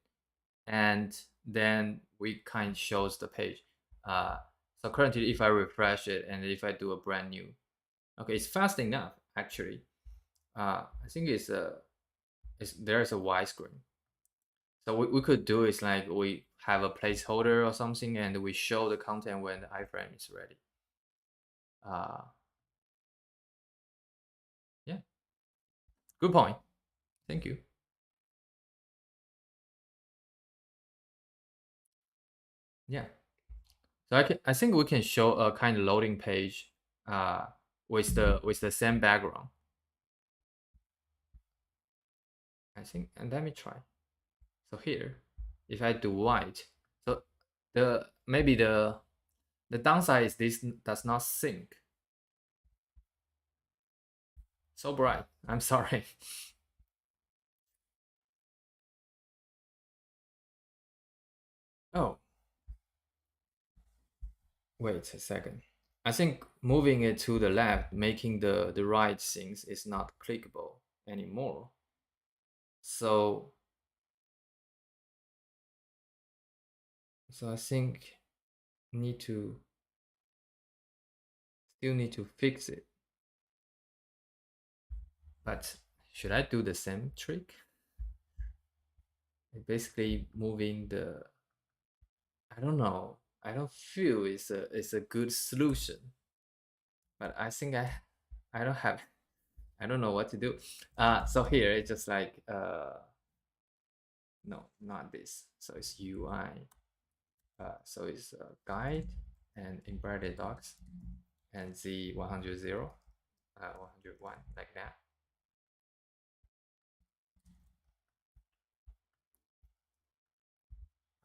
and then we kind of shows the page. Uh, so currently, if I refresh it and if I do a brand new, okay, it's fast enough actually. I think there's a widescreen. So we could do is like we have a placeholder or something, and we show the content when the iframe is ready. Uh, yeah, good point. Thank you. Yeah. So I think we can show a kind of loading page uh, with the same background. I think, and let me try. So here, if I do white, so maybe the downside is this does not sync. So bright. I'm sorry. Oh, wait a second. I think moving it to the left, making the right things is not clickable anymore. So I think need to still need to fix it. But should I do the same trick? Basically moving the, I don't know. I don't feel it's a good solution. But I think I don't have, I don't know what to do. So here it's just like no, not this. So it's UI. So it's guide and embedded docs and Z100 101 like that.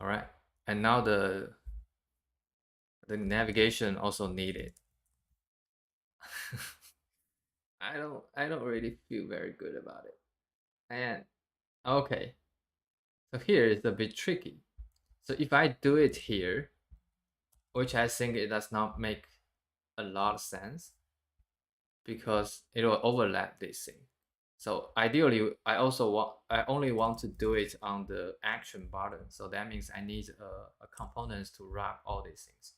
All right. And now the navigation also needed. I don't really feel very good about it. And okay, so here is a bit tricky. So if I do it here, which I think it does not make a lot of sense because it will overlap this thing. So ideally, I only want to do it on the action button. So that means I need a components to wrap all these things.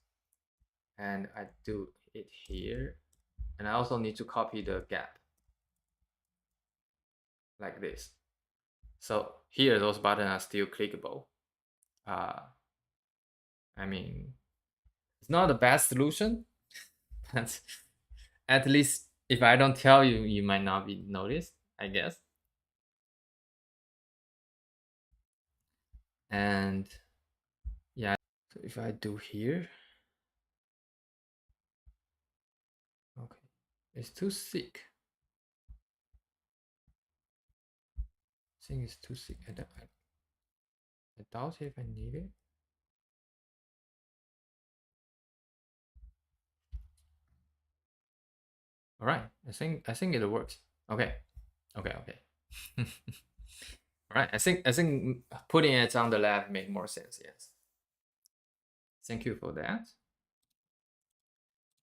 And I do it here, And I also need to copy the gap like this. So here, those buttons are still clickable. I mean, it's not the best solution, but at least if I don't tell you, you might not be noticed, I guess. And yeah, so if I do here, okay, it's too thick. I think it's too thick. I doubt if I need it. All right, I think it works. Okay, okay. All right, I think putting it on the lab make more sense. Yes. Thank you for that.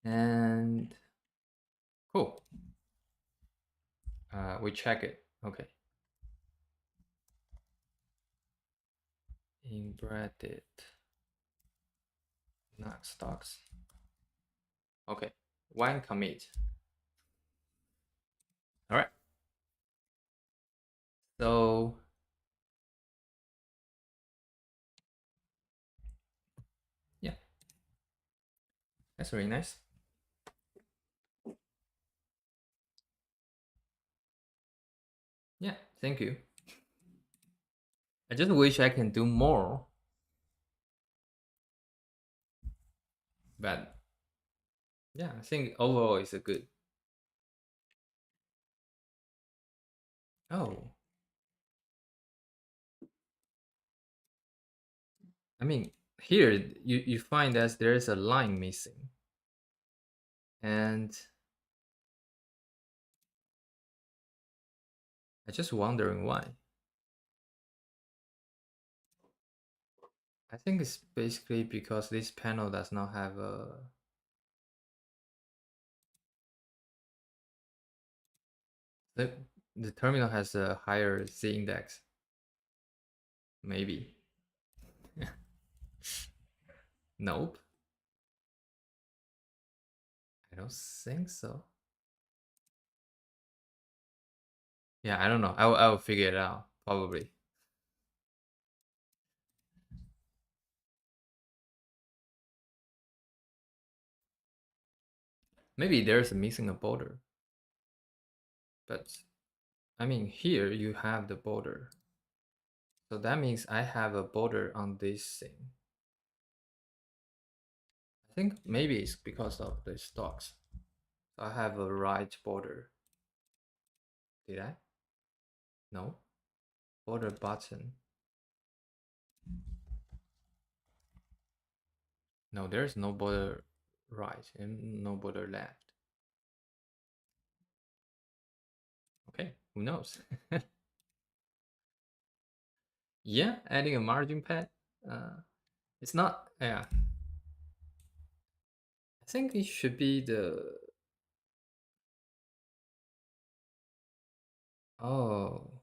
And cool. We check it. Okay. Embedded Nuxt Docs. Okay. One commit. All right. So yeah, that's really nice. Yeah, thank you. I just wish I can do more, but yeah, I think overall it's a good. Oh, I mean, here you find that there is a line missing, and I'm just wondering why. I think it's basically because this panel does not have a. The, the terminal has a higher Z index. Maybe. Nope. I don't think so. Yeah, I don't know. I will figure it out probably. Maybe there's a missing a border. But I mean, here you have the border. So that means I have a border on this thing. I think maybe it's because of the stocks. I have a right border. Did I? No. Border button. No, there's no border right and no border left. Okay, who knows? Yeah, adding a margin pad. It's not. Yeah, I think it should be the. Oh,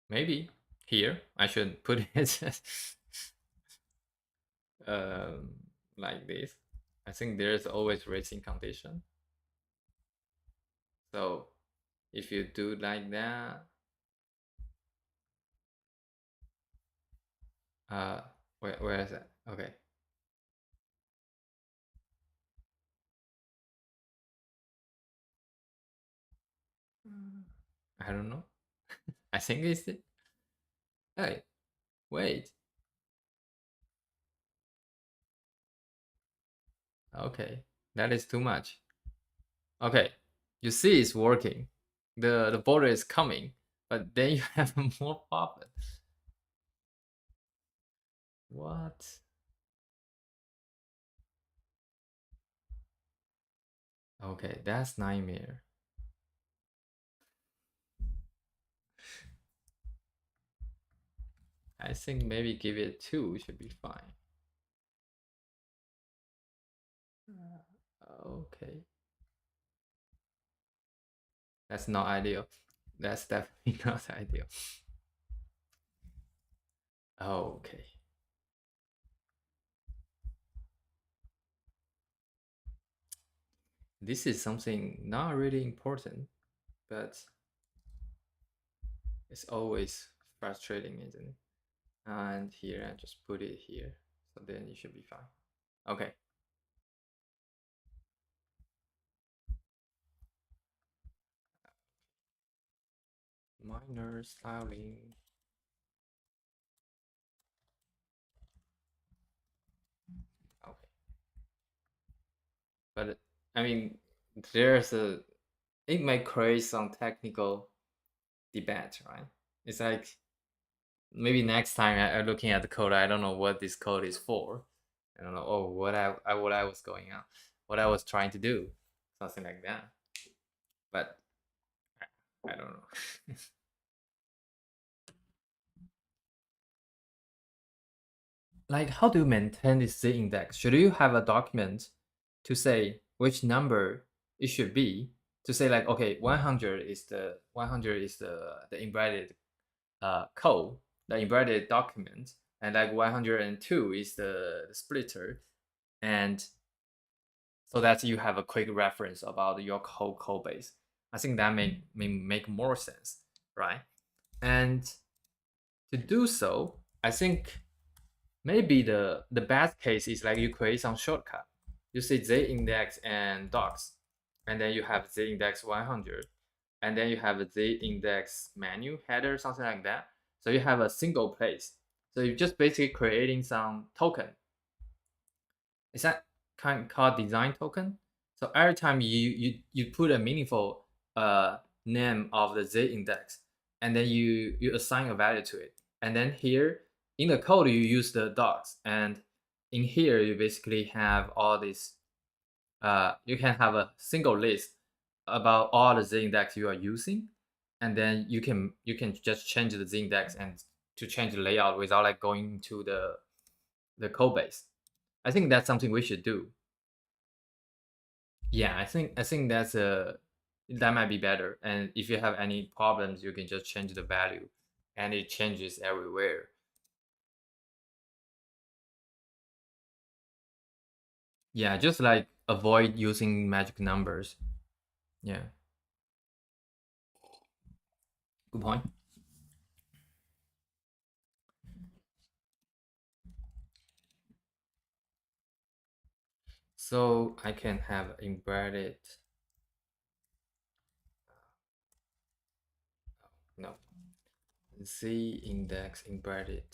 maybe here I should put it um, like this. I think there's always racing condition. So if you do like that, uh, where is it? Okay. I don't know. I think it's it. Hey, wait. Okay, that is too much. Okay, you see it's working. The border is coming, but then you have more problem. What? Okay, that's nightmare. I think maybe give it 2 should be fine. Okay. That's not ideal. That's definitely not ideal. Okay. This is something not really important, but it's always frustrating, isn't it? And here, I just put it here. So then it should be fine. Okay. Minor styling. Okay. But I mean, there's a, it might create some technical debate, right? It's like maybe next time I'm looking at the code, I don't know what this code is for. I don't know. Oh, what I was going on, what I was trying to do, something like that. But I don't know. Like, how do you maintain this Z index? Should you have a document to say which number it should be? To say like, okay, 100 is the embedded code, the embedded document, and like 102 is the splitter, and so that you have a quick reference about your whole code base. I think that may make more sense, right? And to do so, I think maybe the best case is like you create some shortcut. You say z index and docs, and then you have z index 100, and then you have a z index menu header, something like that. So you have a single place. So you're just basically creating some token. Is that kind of called design token? So every time you put a meaningful name of the z index, and then you assign a value to it, and then here in the code you use the docs, and in here you basically have all this. You can have a single list about all the z index you are using, and then you can just change the z index and to change the layout without like going to the code base. I think that's something we should do. Yeah, I think that might be better. And if you have any problems, you can just change the value, and it changes everywhere. Yeah, just like avoid using magic numbers. Yeah, good point. So I can have embedded, no, z index embedded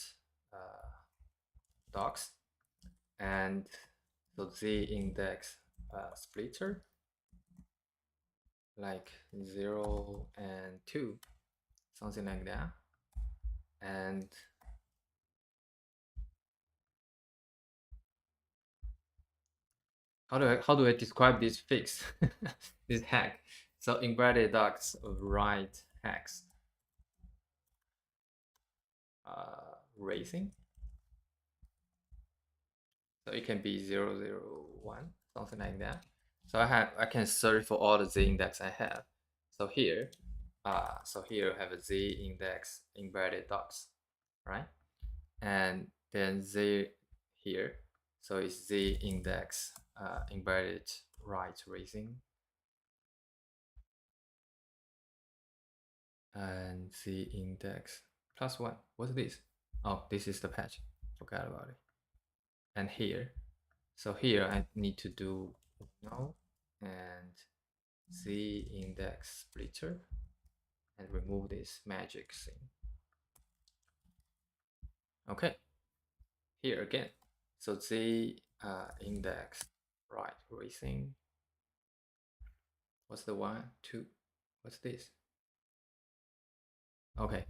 docs, and so z index splitter like 0 and 2, something like that. And how do I describe this fix? This hack. So embedded docs write hacks. Racing. So it can be 001, something like that. So I can search for all the z index I have. So here, I have a z index embedded docs, right? And then z here. So it's z index embedded write racing, and z index +1. What's this? Oh, this is the patch. Forgot about it. And here, so here I need to do no and z index splitter and remove this magic thing. Okay, here again. So z index right racing. What's the 1, 2? What's this? Okay,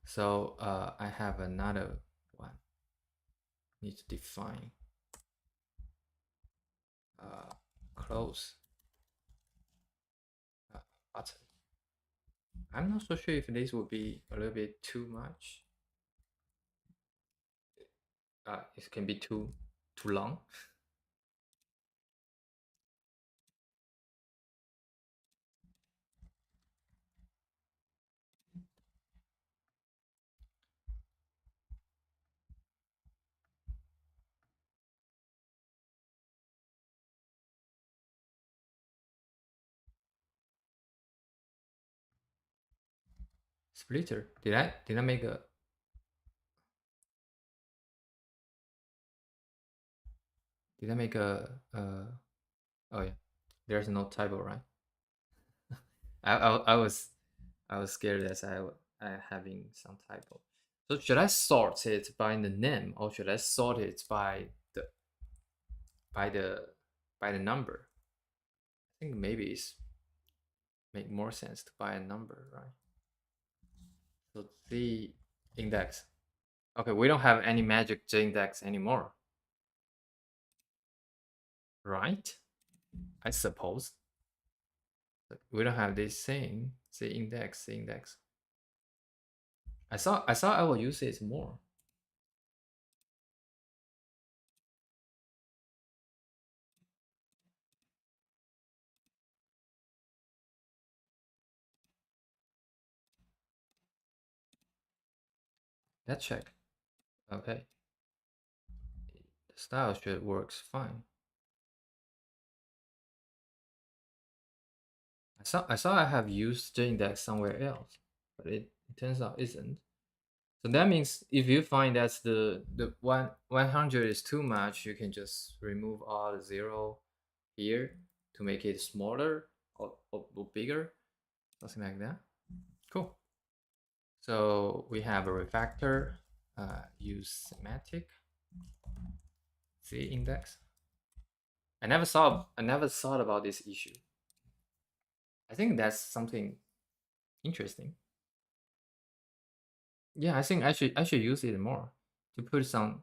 so I have another one. Need to define close button. I'm not so sure if this would be a little bit too much. it can be too long. Splitter. Did I make a oh yeah. There's no typo, right? I was scared that I having some typo. So should I sort it by the name or should I sort it by the by the number? I think maybe it's make more sense to buy a number, right? So the index. Okay, we don't have any magic J index anymore, right? I suppose. We don't have this thing. C index, C index. I thought I will use it more. Let's check. Okay. The style should works fine. I saw I have used JIndex somewhere else, but it turns out isn't. So that means if you find that the 100 is too much, you can just remove all the zero here to make it smaller or bigger, something like that. Cool. So we have a refactor, use semantic, C index. I never thought about this issue. I think that's something interesting. Yeah, I think I should use it more to put some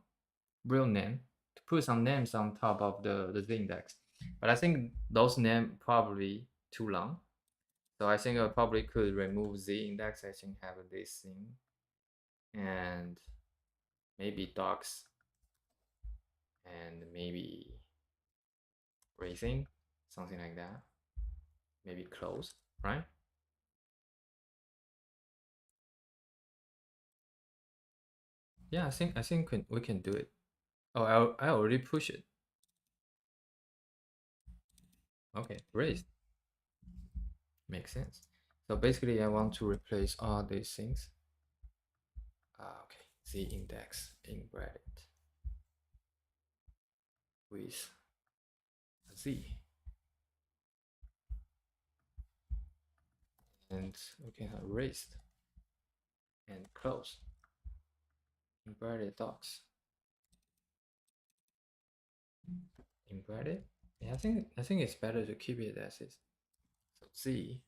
real name, to put some names on top of the Z index. But I think those names probably too long. So I think I probably could remove Z index. I think have this thing and maybe docs and maybe racing, something like that. Maybe close, right? Yeah, I think we can do it. Oh, I already push it. Okay, raised. Makes sense. So basically, I want to replace all these things. Okay, Z index in bracket with Z, and we can have raised and close in bracket docs in bracket. Yeah, I think it's better to keep it as is. So Z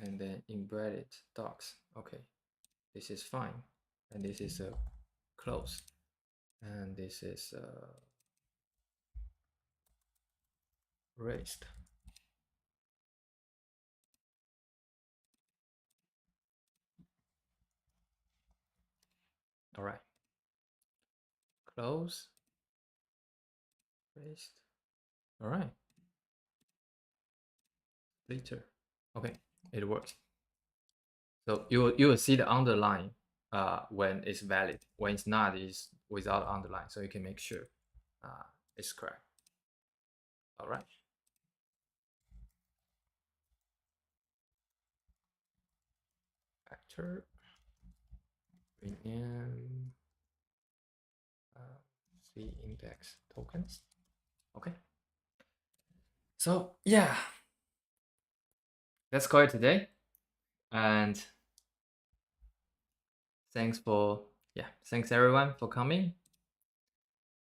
and then in bracket docs. Okay, this is fine, and this is a close, and this is raised. All right, close, raised. All right, later. Okay, it works. So you will see the underline when it's valid. When it's not, is without underline. So you can make sure it's correct. All right. Factor rename C index tokens. Okay. So yeah, that's it today. And thanks everyone for coming.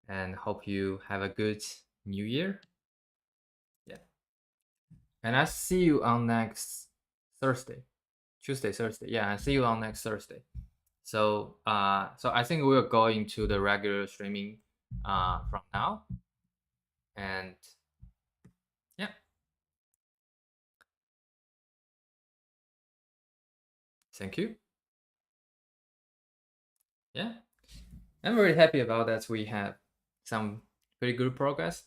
And hope you have a good new year. Yeah. And I see you on next Thursday. Tuesday, Thursday. Yeah, I see you on next Thursday. So so I think we're going to the regular streaming from now. And yeah. Thank you. Yeah. I'm very happy about that. We have some pretty good progress.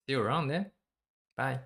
See you around then. Bye.